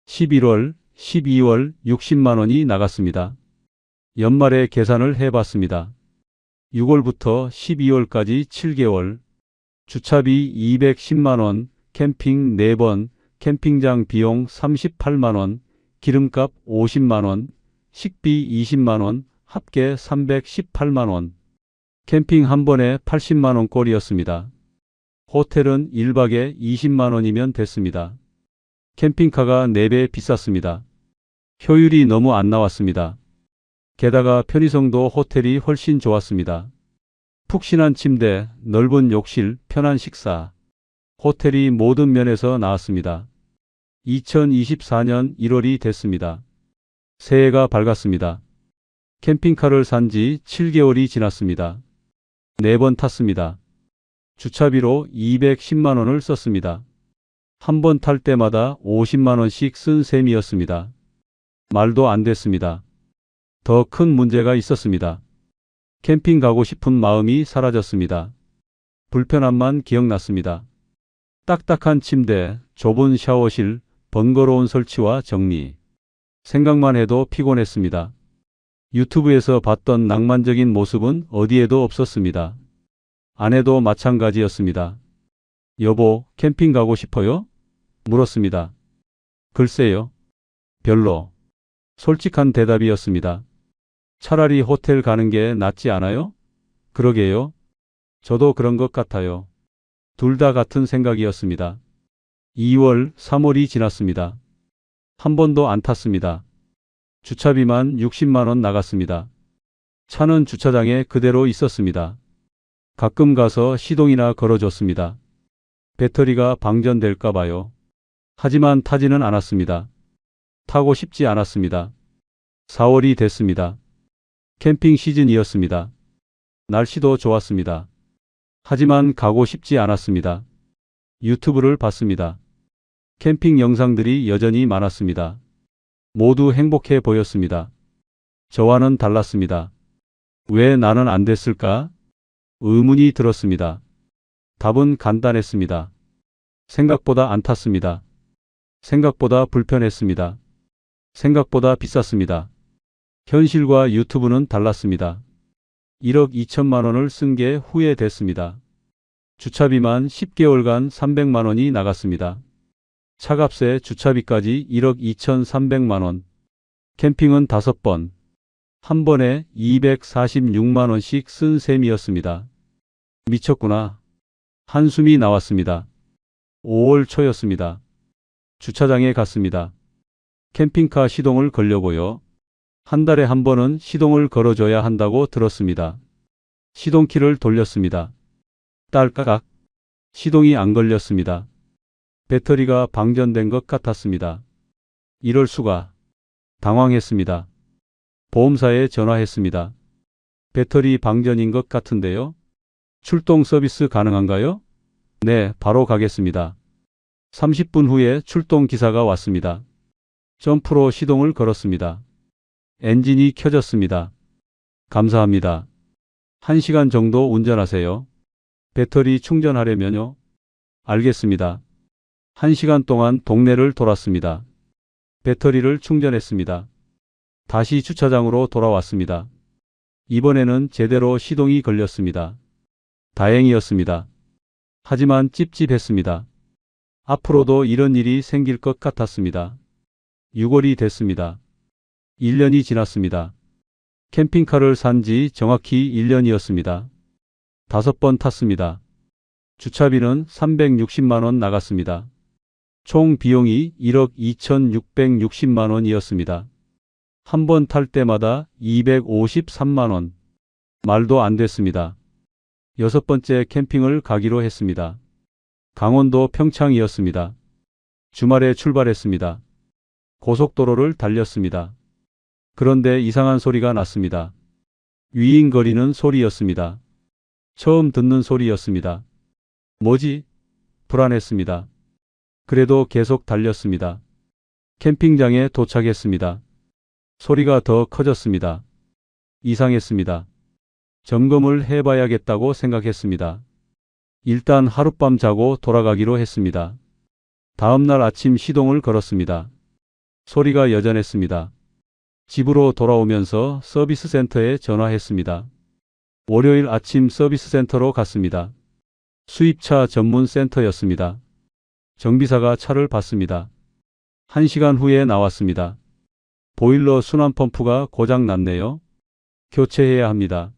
11월, 12월 60만 원이 나갔습니다. 연말에 계산을 해봤습니다. 6월부터 12월까지 7개월, 주차비 210만 원, 캠핑 4번, 캠핑장 비용 38만 원, 기름값 50만 원, 식비 20만 원, 합계 318만 원. 캠핑 한 번에 80만 원 꼴이었습니다. 호텔은 1박에 20만 원이면 됐습니다. 캠핑카가 4배 비쌌습니다. 효율이 너무 안 나왔습니다. 게다가 편의성도 호텔이 훨씬 좋았습니다. 푹신한 침대, 넓은 욕실, 편한 식사. 호텔이 모든 면에서 나았습니다. 2024년 1월이 됐습니다. 새해가 밝았습니다. 캠핑카를 산 지 7개월이 지났습니다. 4번 탔습니다. 주차비로 210만 원을 썼습니다. 한 번 탈 때마다 50만 원씩 쓴 셈이었습니다. 말도 안 됐습니다. 더 큰 문제가 있었습니다. 캠핑 가고 싶은 마음이 사라졌습니다. 불편함만 기억났습니다. 딱딱한 침대, 좁은 샤워실, 번거로운 설치와 정리. 생각만 해도 피곤했습니다. 유튜브에서 봤던 낭만적인 모습은 어디에도 없었습니다. 아내도 마찬가지였습니다. 여보, 캠핑 가고 싶어요? 물었습니다. 글쎄요. 별로. 솔직한 대답이었습니다. 차라리 호텔 가는 게 낫지 않아요? 그러게요. 저도 그런 것 같아요. 둘 다 같은 생각이었습니다. 2월, 3월이 지났습니다. 한 번도 안 탔습니다. 주차비만 60만 원 나갔습니다. 차는 주차장에 그대로 있었습니다. 가끔 가서 시동이나 걸어줬습니다. 배터리가 방전될까 봐요. 하지만 타지는 않았습니다. 타고 싶지 않았습니다. 4월이 됐습니다. 캠핑 시즌이었습니다. 날씨도 좋았습니다. 하지만 가고 싶지 않았습니다. 유튜브를 봤습니다. 캠핑 영상들이 여전히 많았습니다. 모두 행복해 보였습니다. 저와는 달랐습니다. 왜 나는 안 됐을까? 의문이 들었습니다. 답은 간단했습니다. 생각보다 안 탔습니다. 생각보다 불편했습니다. 생각보다 비쌌습니다. 현실과 유튜브는 달랐습니다. 1억 2천만 원을 쓴 게 후회됐습니다. 주차비만 10개월간 300만 원이 나갔습니다. 차값에 주차비까지 1억 2,300만 원. 캠핑은 5번. 한 번에 246만 원씩 쓴 셈이었습니다. 미쳤구나. 한숨이 나왔습니다. 5월 초였습니다. 주차장에 갔습니다. 캠핑카 시동을 걸려고요. 한 달에 한 번은 시동을 걸어줘야 한다고 들었습니다. 시동키를 돌렸습니다. 딸깍. 시동이 안 걸렸습니다. 배터리가 방전된 것 같았습니다. 이럴 수가. 당황했습니다. 보험사에 전화했습니다. 배터리 방전인 것 같은데요. 출동 서비스 가능한가요? 네, 바로 가겠습니다. 30분 후에 출동 기사가 왔습니다. 점프로 시동을 걸었습니다. 엔진이 켜졌습니다. 감사합니다. 1시간 정도 운전하세요. 배터리 충전하려면요. 알겠습니다. 1시간 동안 동네를 돌았습니다. 배터리를 충전했습니다. 다시 주차장으로 돌아왔습니다. 이번에는 제대로 시동이 걸렸습니다. 다행이었습니다. 하지만 찝찝했습니다. 앞으로도 이런 일이 생길 것 같았습니다. 6월이 됐습니다. 1년이 지났습니다. 캠핑카를 산 지 정확히 1년이었습니다. 5번 탔습니다. 주차비는 360만 원 나갔습니다. 총 비용이 1억 2,660만 원이었습니다. 한 번 탈 때마다 253만 원. 말도 안 됐습니다. 6번째 캠핑을 가기로 했습니다. 강원도 평창이었습니다. 주말에 출발했습니다. 고속도로를 달렸습니다. 그런데 이상한 소리가 났습니다. 윙거리는 소리였습니다. 처음 듣는 소리였습니다. 뭐지? 불안했습니다. 그래도 계속 달렸습니다. 캠핑장에 도착했습니다. 소리가 더 커졌습니다. 이상했습니다. 점검을 해봐야겠다고 생각했습니다. 일단 하룻밤 자고 돌아가기로 했습니다. 다음날 아침 시동을 걸었습니다. 소리가 여전했습니다. 집으로 돌아오면서 서비스 센터에 전화했습니다. 월요일 아침 서비스 센터로 갔습니다. 수입차 전문 센터였습니다. 정비사가 차를 봤습니다. 1시간 후에 나왔습니다. 보일러 순환 펌프가 고장 났네요. 교체해야 합니다.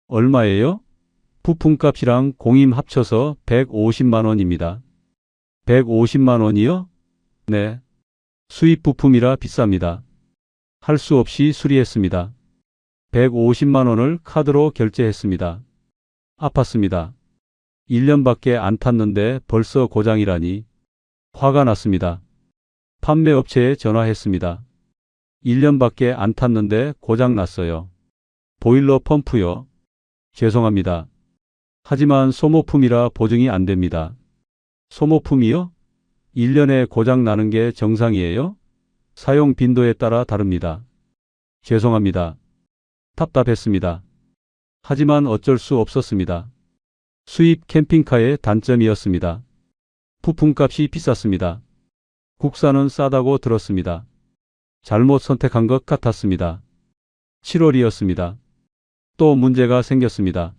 얼마예요? 부품값이랑 공임 합쳐서 150만 원입니다. 150만 원이요? 네. 수입 부품이라 비쌉니다. 할 수 없이 수리했습니다. 150만 원을 카드로 결제했습니다. 아팠습니다. 1년밖에 안 탔는데 벌써 고장이라니. 화가 났습니다. 판매업체에 전화했습니다. 1년밖에 안 탔는데 고장 났어요. 보일러 펌프요. 죄송합니다. 하지만 소모품이라 보증이 안 됩니다. 소모품이요? 1년에 고장 나는 게 정상이에요? 사용 빈도에 따라 다릅니다. 죄송합니다. 답답했습니다. 하지만 어쩔 수 없었습니다. 수입 캠핑카의 단점이었습니다. 부품값이 비쌌습니다. 국산은 싸다고 들었습니다. 잘못 선택한 것 같았습니다. 7월이었습니다. 또 문제가 생겼습니다.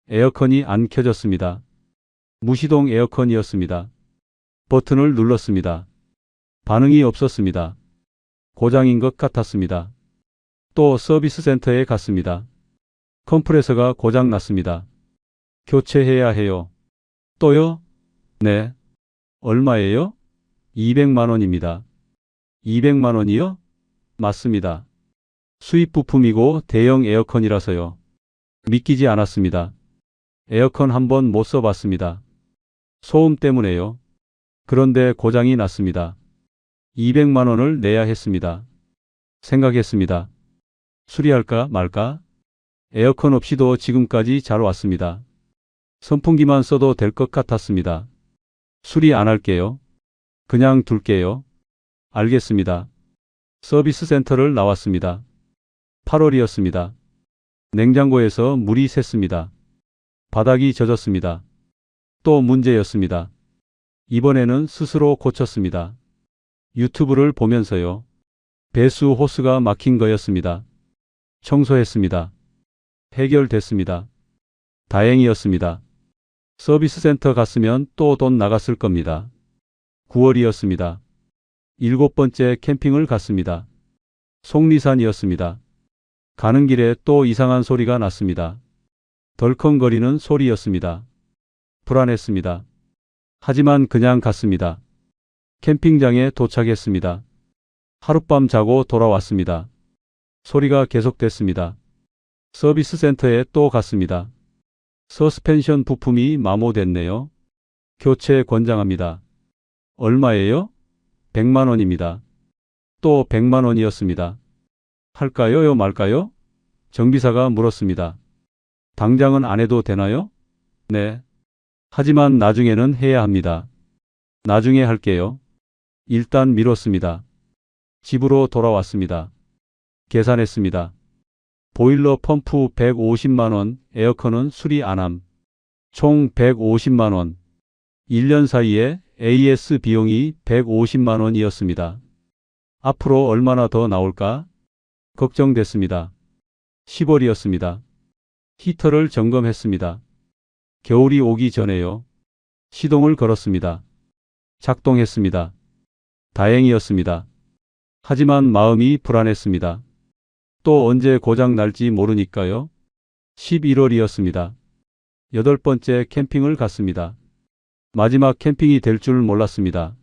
에어컨이 안 켜졌습니다. 무시동 에어컨이었습니다. 버튼을 눌렀습니다. 반응이 없었습니다. 고장인 것 같았습니다. 또 서비스 센터에 갔습니다. 컴프레서가 고장 났습니다. 교체해야 해요. 또요? 네. 얼마예요? 200만 원입니다. 200만 원이요? 맞습니다. 수입 부품이고 대형 에어컨이라서요. 믿기지 않았습니다. 에어컨 한번 못 써봤습니다. 소음 때문에요. 그런데 고장이 났습니다. 200만 원을 내야 했습니다. 생각했습니다. 수리할까 말까? 에어컨 없이도 지금까지 잘 왔습니다. 선풍기만 써도 될 것 같았습니다. 수리 안 할게요. 그냥 둘게요. 알겠습니다. 서비스 센터를 나왔습니다. 8월이었습니다. 냉장고에서 물이 샜습니다. 바닥이 젖었습니다. 또 문제였습니다. 이번에는 스스로 고쳤습니다. 유튜브를 보면서요. 배수 호스가 막힌 거였습니다. 청소했습니다. 해결됐습니다. 다행이었습니다. 서비스 센터 갔으면 또 돈 나갔을 겁니다. 9월이었습니다. 7번째 캠핑을 갔습니다. 속리산이었습니다. 가는 길에 또 이상한 소리가 났습니다. 덜컹거리는 소리였습니다. 불안했습니다. 하지만 그냥 갔습니다. 캠핑장에 도착했습니다. 하룻밤 자고 돌아왔습니다. 소리가 계속됐습니다. 서비스 센터에 또 갔습니다. 서스펜션 부품이 마모됐네요. 교체 권장합니다. 얼마예요? 100만 원입니다. 또 100만 원이었습니다. 할까요, 말까요? 정비사가 물었습니다. 당장은 안 해도 되나요? 네. 하지만 나중에는 해야 합니다. 나중에 할게요. 일단 미뤘습니다. 집으로 돌아왔습니다. 계산했습니다. 보일러 펌프 150만 원, 에어컨은 수리 안함. 총 150만 원. 1년 사이에 AS 비용이 150만 원이었습니다. 앞으로 얼마나 더 나올까? 걱정됐습니다. 10월이었습니다. 히터를 점검했습니다. 겨울이 오기 전에요. 시동을 걸었습니다. 작동했습니다. 다행이었습니다. 하지만 마음이 불안했습니다. 또 언제 고장 날지 모르니까요. 11월이었습니다. 8번째 캠핑을 갔습니다. 마지막 캠핑이 될 줄 몰랐습니다.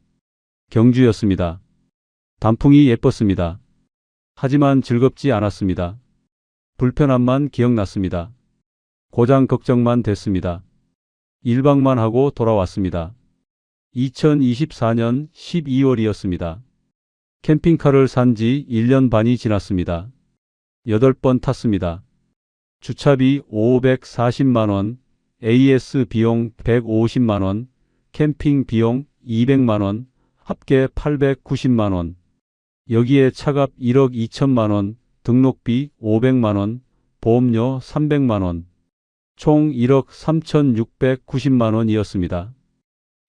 경주였습니다. 단풍이 예뻤습니다. 하지만 즐겁지 않았습니다. 불편함만 기억났습니다. 고장 걱정만 됐습니다. 1박만 하고 돌아왔습니다. 2024년 12월이었습니다. 캠핑카를 산 지 1년 반이 지났습니다. 8번 탔습니다. 주차비 540만원, AS 비용 150만원, 캠핑 비용 200만원, 합계 890만원. 여기에 차값 1억 2천만원, 등록비 500만원, 보험료 300만원. 총 1억 3,690만원이었습니다.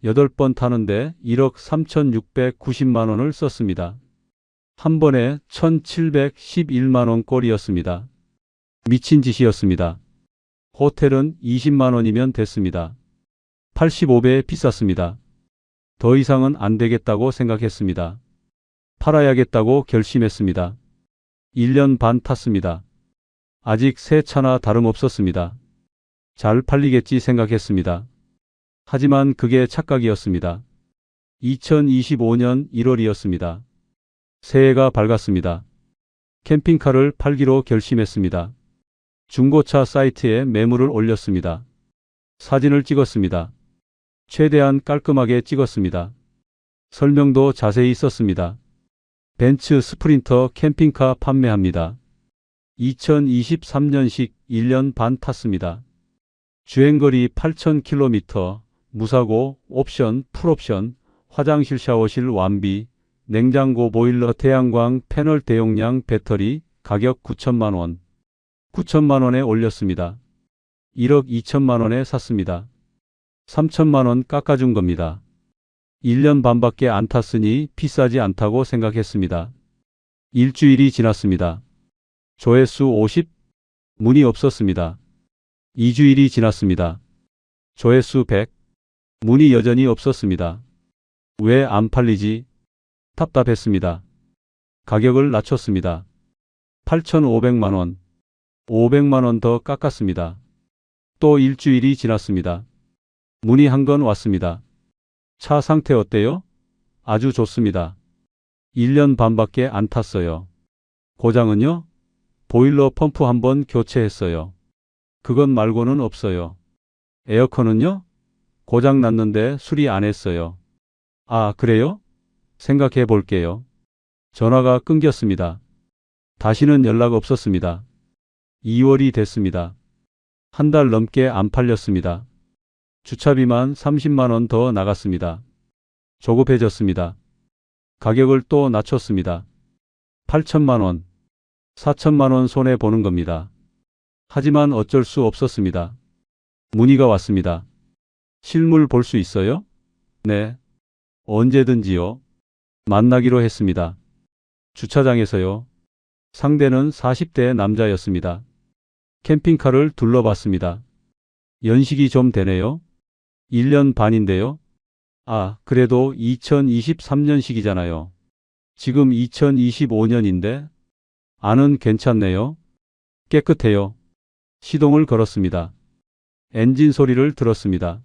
8번 타는데 1억 3,690만원을 썼습니다. 한 번에 1,711만원 꼴이었습니다. 미친 짓이었습니다. 호텔은 20만원이면 됐습니다. 85배 비쌌습니다. 더 이상은 안 되겠다고 생각했습니다. 팔아야겠다고 결심했습니다. 1년 반 탔습니다. 아직 새 차나 다름없었습니다. 잘 팔리겠지 생각했습니다. 하지만 그게 착각이었습니다. 2025년 1월이었습니다. 새해가 밝았습니다. 캠핑카를 팔기로 결심했습니다. 중고차 사이트에 매물을 올렸습니다. 사진을 찍었습니다. 최대한 깔끔하게 찍었습니다. 설명도 자세히 썼습니다. 벤츠 스프린터 캠핑카 판매합니다. 2023년식 1년 반 탔습니다. 주행거리 8,000km, 무사고, 옵션, 풀옵션, 화장실 샤워실 완비, 냉장고 보일러 태양광 패널 대용량 배터리, 가격 9천만원. 9천만원에 올렸습니다. 1억 2천만원에 샀습니다. 3천만원 깎아준 겁니다. 1년 반밖에 안 탔으니 비싸지 않다고 생각했습니다. 일주일이 지났습니다. 조회수 50? 문의 없었습니다. 2주일이 지났습니다. 조회수 100? 문의 여전히 없었습니다. 왜 안 팔리지? 답답했습니다. 가격을 낮췄습니다. 8,500만원. 500만원 더 깎았습니다. 또 일주일이 지났습니다. 문의 한 건 왔습니다. 차 상태 어때요? 아주 좋습니다. 1년 반밖에 안 탔어요. 고장은요? 보일러 펌프 한번 교체했어요. 그것 말고는 없어요. 에어컨은요? 고장 났는데 수리 안 했어요. 아, 그래요? 생각해 볼게요. 전화가 끊겼습니다. 다시는 연락 없었습니다. 2월이 됐습니다. 한 달 넘게 안 팔렸습니다. 주차비만 30만원 더 나갔습니다. 조급해졌습니다. 가격을 또 낮췄습니다. 8천만원, 4천만원 손해보는 겁니다. 하지만 어쩔 수 없었습니다. 문의가 왔습니다. 실물 볼 수 있어요? 네. 언제든지요. 만나기로 했습니다. 주차장에서요. 상대는 40대 남자였습니다. 캠핑카를 둘러봤습니다. 연식이 좀 되네요. 1년 반인데요. 아, 그래도 2023년식이잖아요. 지금 2025년인데 안은 괜찮네요. 깨끗해요. 시동을 걸었습니다. 엔진 소리를 들었습니다.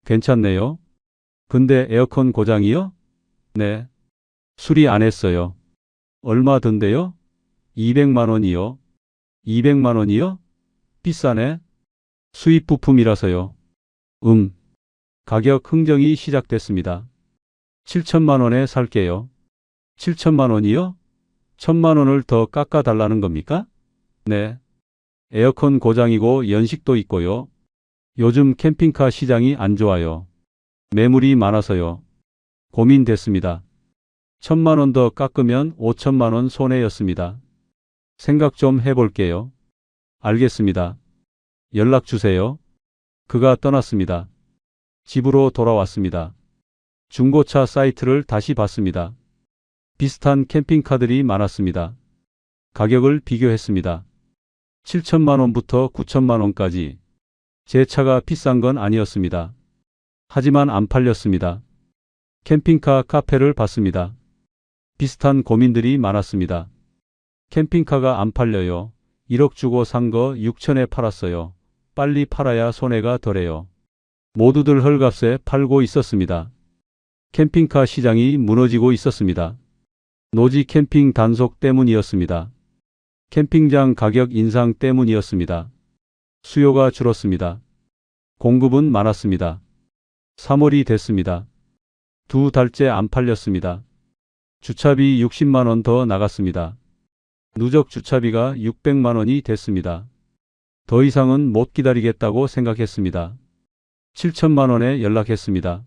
괜찮네요. 근데 에어컨 고장이요? 네. 수리 안 했어요. 얼마 든대요? 200만원이요. 200만원이요? 비싸네. 수입 부품이라서요. 가격 흥정이 시작됐습니다. 7천만원에 살게요. 7천만원이요? 1,000만원을 더 깎아달라는 겁니까? 네. 에어컨 고장이고 연식도 있고요. 요즘 캠핑카 시장이 안 좋아요. 매물이 많아서요. 고민됐습니다. 1,000만원 더 깎으면 5천만원 손해였습니다. 생각 좀 해볼게요. 알겠습니다. 연락 주세요. 그가 떠났습니다. 집으로 돌아왔습니다. 중고차 사이트를 다시 봤습니다. 비슷한 캠핑카들이 많았습니다. 가격을 비교했습니다. 7천만원부터 9천만원까지. 제 차가 비싼 건 아니었습니다. 하지만 안 팔렸습니다. 캠핑카 카페를 봤습니다. 비슷한 고민들이 많았습니다. 캠핑카가 안 팔려요. 1억 주고 산 거 6천에 팔았어요. 빨리 팔아야 손해가 덜해요. 모두들 헐값에 팔고 있었습니다. 캠핑카 시장이 무너지고 있었습니다. 노지 캠핑 단속 때문이었습니다. 캠핑장 가격 인상 때문이었습니다. 수요가 줄었습니다. 공급은 많았습니다. 3월이 됐습니다. 2달째 안 팔렸습니다. 주차비 60만 원 더 나갔습니다. 누적 주차비가 600만 원이 됐습니다. 더 이상은 못 기다리겠다고 생각했습니다. 7천만 원에 연락했습니다.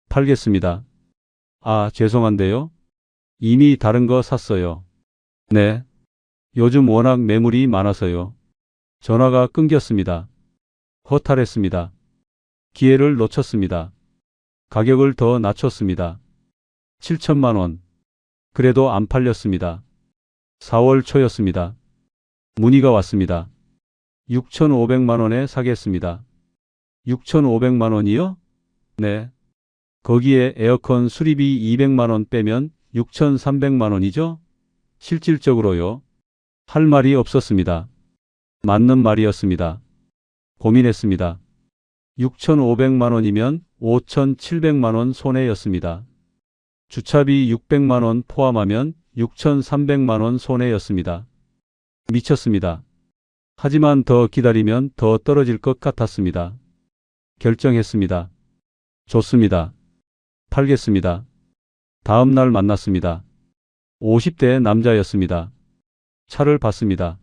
팔겠습니다. 아, 죄송한데요. 이미 다른 거 샀어요. 네. 요즘 워낙 매물이 많아서요. 전화가 끊겼습니다. 허탈했습니다. 기회를 놓쳤습니다. 가격을 더 낮췄습니다. 7천만 원. 그래도 안 팔렸습니다. 4월 초였습니다. 문의가 왔습니다. 6,500만 원에 사겠습니다. 6,500만 원이요? 네. 거기에 에어컨 수리비 200만 원 빼면 6,300만 원이죠? 실질적으로요. 할 말이 없었습니다. 맞는 말이었습니다. 고민했습니다. 6,500만 원이면 5,700만 원 손해였습니다. 주차비 600만 원 포함하면 6,300만 원 손해였습니다. 미쳤습니다. 하지만 더 기다리면 더 떨어질 것 같았습니다. 결정했습니다. 좋습니다. 팔겠습니다. 다음 날 만났습니다. 50대 남자였습니다. 차를 봤습니다.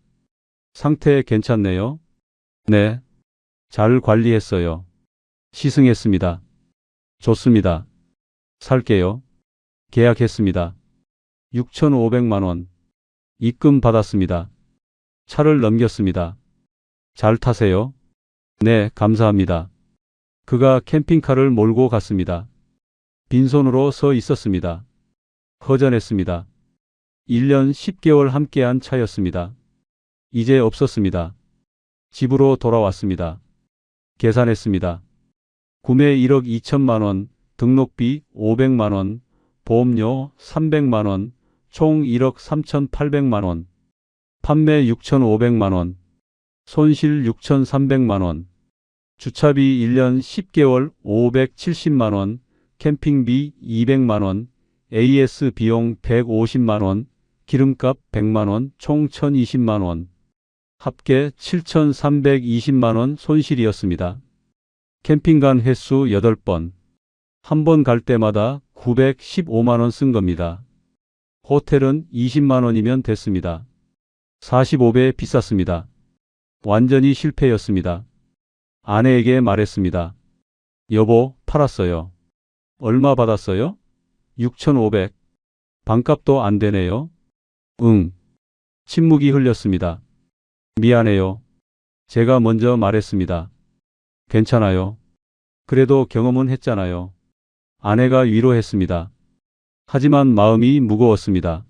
상태 괜찮네요. 네. 잘 관리했어요. 시승했습니다. 좋습니다. 살게요. 계약했습니다. 6,500만 원. 입금 받았습니다. 차를 넘겼습니다. 잘 타세요. 네, 감사합니다. 그가 캠핑카를 몰고 갔습니다. 빈손으로 서 있었습니다. 허전했습니다. 1년 10개월 함께한 차였습니다. 이제 없었습니다. 집으로 돌아왔습니다. 계산했습니다. 구매 1억 2천만 원, 등록비 500만 원, 보험료 300만 원, 총 1억 3,800만 원, 판매 6,500만 원, 손실 6,300만 원, 주차비 1년 10개월 570만 원, 캠핑비 200만 원, AS 비용 150만 원, 기름값 100만 원, 총 1,020만 원, 합계 7,320만 원 손실이었습니다. 캠핑 간 횟수 8번, 한 번 갈 때마다 915만 원 쓴 겁니다. 호텔은 20만 원이면 됐습니다. 45배 비쌌습니다. 완전히 실패였습니다. 아내에게 말했습니다. 여보, 팔았어요. 얼마 받았어요? 6,500. 반값도 안 되네요. 응. 침묵이 흘렸습니다. 미안해요. 제가 먼저 말했습니다. 괜찮아요. 그래도 경험은 했잖아요. 아내가 위로했습니다. 하지만 마음이 무거웠습니다.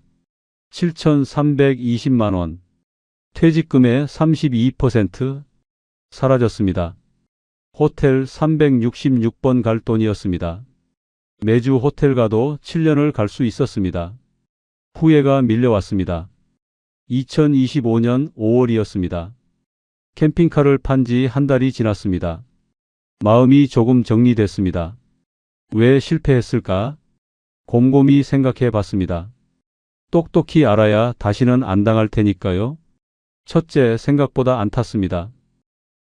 7,320만 원. 퇴직금의 32% 사라졌습니다. 호텔 366번 갈 돈이었습니다. 매주 호텔 가도 7년을 갈 수 있었습니다. 후회가 밀려왔습니다. 2025년 5월이었습니다. 캠핑카를 판 지 한 달이 지났습니다. 마음이 조금 정리됐습니다. 왜 실패했을까? 곰곰이 생각해 봤습니다. 똑똑히 알아야 다시는 안 당할 테니까요. 첫째, 생각보다 안 탔습니다.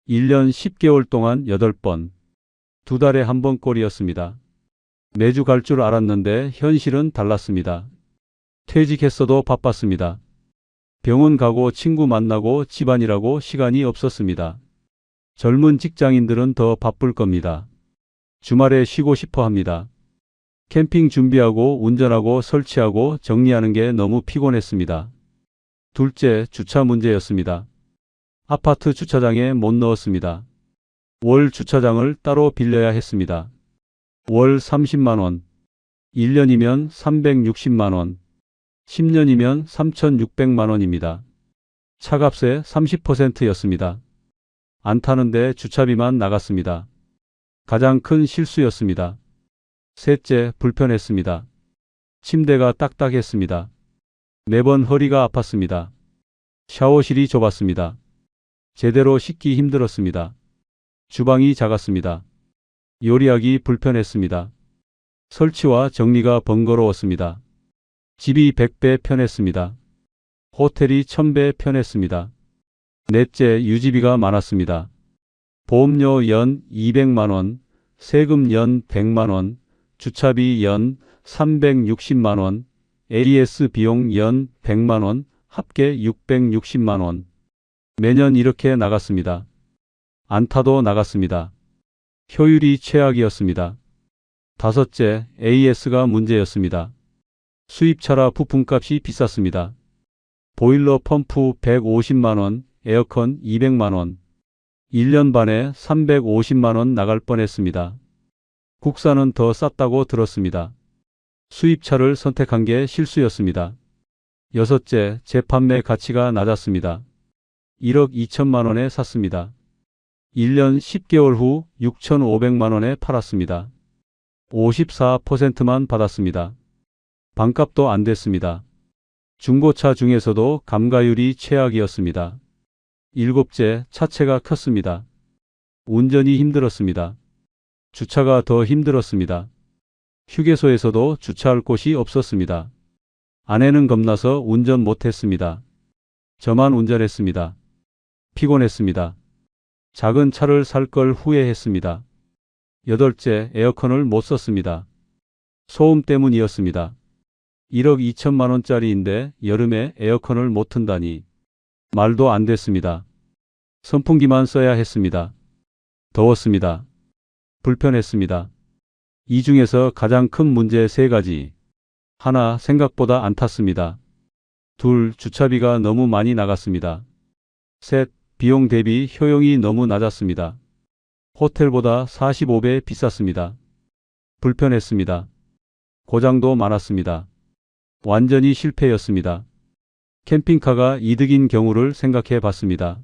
1년 10개월 동안 8번, 2달에 한 번 꼴이었습니다. 매주 갈 줄 알았는데 현실은 달랐습니다. 퇴직했어도 바빴습니다. 병원 가고 친구 만나고 집안일하고 시간이 없었습니다. 젊은 직장인들은 더 바쁠 겁니다. 주말에 쉬고 싶어 합니다. 캠핑 준비하고 운전하고 설치하고 정리하는 게 너무 피곤했습니다. 둘째, 주차 문제였습니다. 아파트 주차장에 못 넣었습니다. 월 주차장을 따로 빌려야 했습니다. 월 30만 원, 1년이면 360만 원, 10년이면 3,600만 원입니다. 차값의 30%였습니다. 안 타는데 주차비만 나갔습니다. 가장 큰 실수였습니다. 셋째, 불편했습니다. 침대가 딱딱했습니다. 매번 허리가 아팠습니다. 샤워실이 좁았습니다. 제대로 씻기 힘들었습니다. 주방이 작았습니다. 요리하기 불편했습니다. 설치와 정리가 번거로웠습니다. 집이 100배 편했습니다. 호텔이 1000배 편했습니다. 넷째, 유지비가 많았습니다. 보험료 연 200만 원, 세금 연 100만 원, 주차비 연 360만 원, AS 비용 연 100만 원, 합계 660만 원. 매년 이렇게 나갔습니다. 안 타도 나갔습니다. 효율이 최악이었습니다. 다섯째, AS가 문제였습니다. 수입차라 부품값이 비쌌습니다. 보일러 펌프 150만 원, 에어컨 200만 원. 1년 반에 350만 원 나갈 뻔했습니다. 국산은 더 쌌다고 들었습니다. 수입차를 선택한 게 실수였습니다. 여섯째, 재판매 가치가 낮았습니다. 1억 2천만 원에 샀습니다. 1년 10개월 후 6,500만 원에 팔았습니다. 54%만 받았습니다. 반값도 안 됐습니다. 중고차 중에서도 감가율이 최악이었습니다. 일곱째, 차체가 컸습니다. 운전이 힘들었습니다. 주차가 더 힘들었습니다. 휴게소에서도 주차할 곳이 없었습니다. 아내는 겁나서 운전 못했습니다. 저만 운전했습니다. 피곤했습니다. 작은 차를 살 걸 후회했습니다. 여덟째, 에어컨을 못 썼습니다. 소음 때문이었습니다. 1억 2천만 원짜리인데 여름에 에어컨을 못 튼다니 말도 안 됐습니다. 선풍기만 써야 했습니다. 더웠습니다. 불편했습니다. 이 중에서 가장 큰 문제 3가지. 하나, 생각보다 안 탔습니다. 둘, 주차비가 너무 많이 나갔습니다. 셋, 비용 대비 효용이 너무 낮았습니다. 호텔보다 45배 비쌌습니다. 불편했습니다. 고장도 많았습니다. 완전히 실패였습니다. 캠핑카가 이득인 경우를 생각해 봤습니다.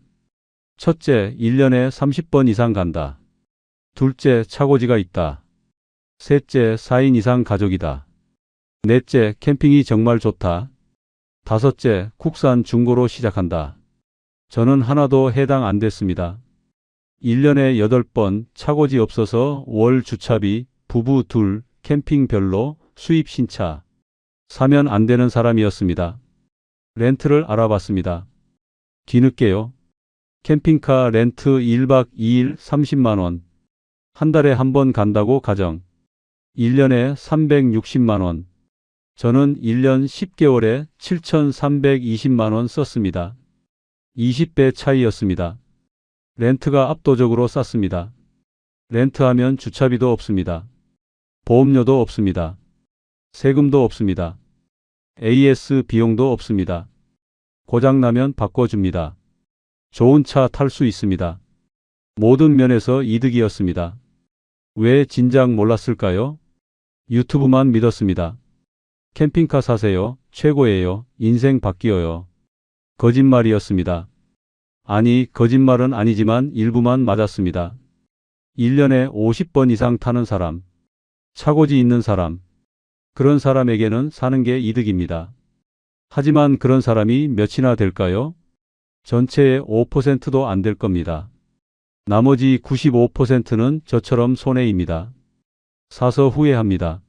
첫째, 1년에 30번 이상 간다. 둘째, 차고지가 있다. 셋째, 4인 이상 가족이다. 넷째, 캠핑이 정말 좋다. 다섯째, 국산 중고로 시작한다. 저는 하나도 해당 안 됐습니다. 1년에 8번, 차고지 없어서 월 주차비, 부부 둘, 캠핑 별로, 수입 신차. 사면 안 되는 사람이었습니다. 렌트를 알아봤습니다. 뒤늦게요. 캠핑카 렌트 1박 2일 30만 원. 한 달에 한 번 간다고 가정. 1년에 360만 원. 저는 1년 10개월에 7,320만 원 썼습니다. 20배 차이였습니다. 렌트가 압도적으로 쌌습니다. 렌트하면 주차비도 없습니다. 보험료도 없습니다. 세금도 없습니다. AS 비용도 없습니다. 고장나면 바꿔줍니다. 좋은 차 탈 수 있습니다. 모든 면에서 이득이었습니다. 왜 진작 몰랐을까요? 유튜브만 믿었습니다. 캠핑카 사세요. 최고예요. 인생 바뀌어요. 거짓말이었습니다. 아니, 거짓말은 아니지만 일부만 맞았습니다. 1년에 50번 이상 타는 사람, 차고지 있는 사람, 그런 사람에게는 사는 게 이득입니다. 하지만 그런 사람이 몇이나 될까요? 전체의 5%도 안 될 겁니다. 나머지 95%는 저처럼 손해입니다. 사서 후회합니다.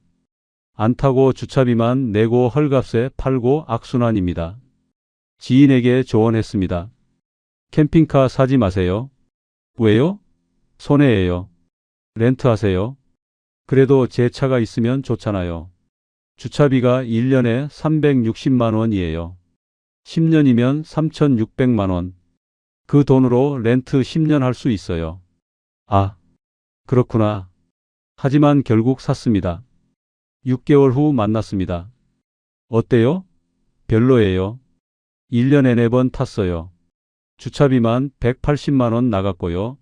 안 타고 주차비만 내고 헐값에 팔고 악순환입니다. 지인에게 조언했습니다. 캠핑카 사지 마세요. 왜요? 손해예요. 렌트하세요. 그래도 제 차가 있으면 좋잖아요. 주차비가 1년에 360만 원이에요. 10년이면 3,600만 원. 그 돈으로 렌트 10년 할 수 있어요. 아, 그렇구나. 하지만 결국 샀습니다. 6개월 후 만났습니다. 어때요? 별로예요. 1년에 4번 탔어요. 주차비만 180만 원 나갔고요.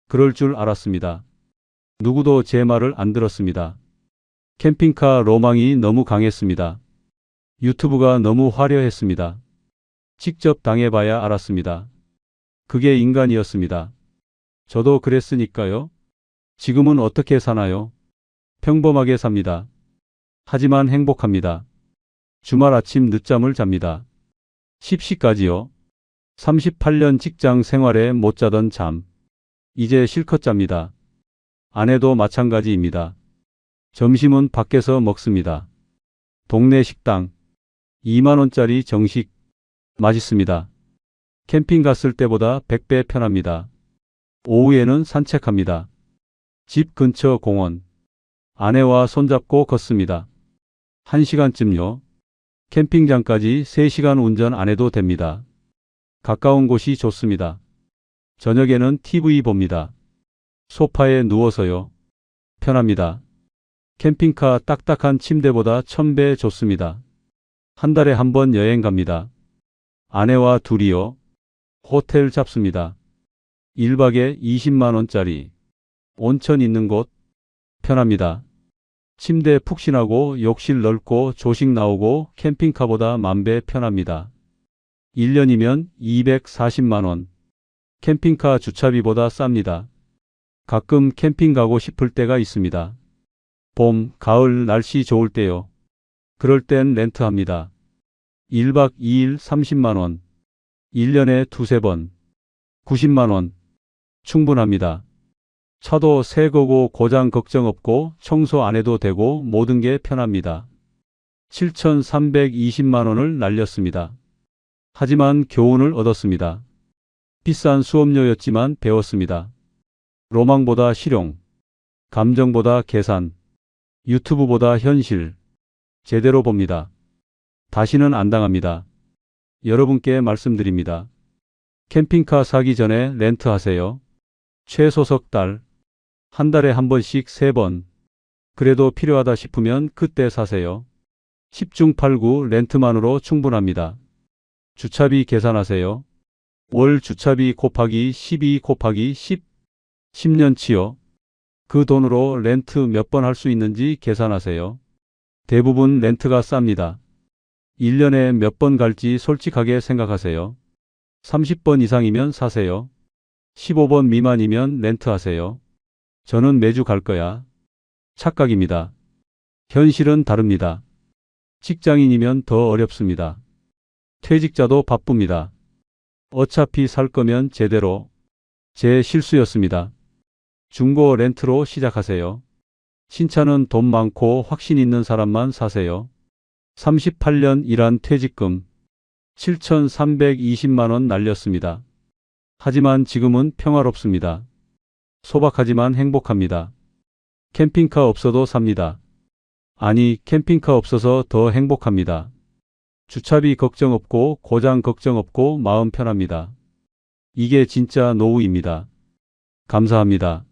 그럴 줄 알았습니다. 누구도 제 말을 안 들었습니다. 캠핑카 로망이 너무 강했습니다. 유튜브가 너무 화려했습니다. 직접 당해봐야 알았습니다. 그게 인간이었습니다. 저도 그랬으니까요. 지금은 어떻게 사나요? 평범하게 삽니다. 하지만 행복합니다. 주말 아침 늦잠을 잡니다. 10시까지요. 38년 직장 생활에 못 자던 잠. 이제 실컷 잡니다. 아내도 마찬가지입니다. 점심은 밖에서 먹습니다. 동네 식당. 2만 원짜리 정식. 맛있습니다. 캠핑 갔을 때보다 100배 편합니다. 오후에는 산책합니다. 집 근처 공원. 아내와 손잡고 걷습니다. 1시간쯤요. 캠핑장까지 3시간 운전 안 해도 됩니다. 가까운 곳이 좋습니다. 저녁에는 TV 봅니다. 소파에 누워서요. 편합니다. 캠핑카 딱딱한 침대보다 1000배 좋습니다. 한 달에 한 번 여행 갑니다. 아내와 둘이요. 호텔 잡습니다. 1박에 20만 원짜리. 온천 있는 곳. 편합니다. 침대 푹신하고 욕실 넓고 조식 나오고 캠핑카보다 10,000배 편합니다. 1년이면 240만 원. 캠핑카 주차비보다 쌉니다. 가끔 캠핑 가고 싶을 때가 있습니다. 봄, 가을 날씨 좋을 때요. 그럴 땐 렌트합니다. 1박 2일 30만 원. 1년에 두세 번. 90만 원. 충분합니다. 차도 새 거고 고장 걱정 없고 청소 안 해도 되고 모든 게 편합니다. 7,320만 원을 날렸습니다. 하지만 교훈을 얻었습니다. 비싼 수업료였지만 배웠습니다. 로망보다 실용, 감정보다 계산, 유튜브보다 현실. 제대로 봅니다. 다시는 안 당합니다. 여러분께 말씀드립니다. 캠핑카 사기 전에 렌트하세요. 최소 석 달, 한 달에 한 번씩 3번. 그래도 필요하다 싶으면 그때 사세요. 10중 8구 렌트만으로 충분합니다. 주차비 계산하세요. 월 주차비 곱하기 12 곱하기 10. 10년치요. 그 돈으로 렌트 몇 번 할 수 있는지 계산하세요. 대부분 렌트가 쌉니다. 1년에 몇 번 갈지 솔직하게 생각하세요. 30번 이상이면 사세요. 15번 미만이면 렌트하세요. 저는 매주 갈 거야. 착각입니다. 현실은 다릅니다. 직장인이면 더 어렵습니다. 퇴직자도 바쁩니다. 어차피 살 거면 제대로. 제 실수였습니다. 중고 렌트로 시작하세요. 신차는 돈 많고 확신 있는 사람만 사세요. 38년 일한 퇴직금 7,320만 원 날렸습니다. 하지만 지금은 평화롭습니다. 소박하지만 행복합니다. 캠핑카 없어도 삽니다. 아니, 캠핑카 없어서 더 행복합니다. 주차비 걱정 없고 고장 걱정 없고 마음 편합니다. 이게 진짜 노후입니다. 감사합니다.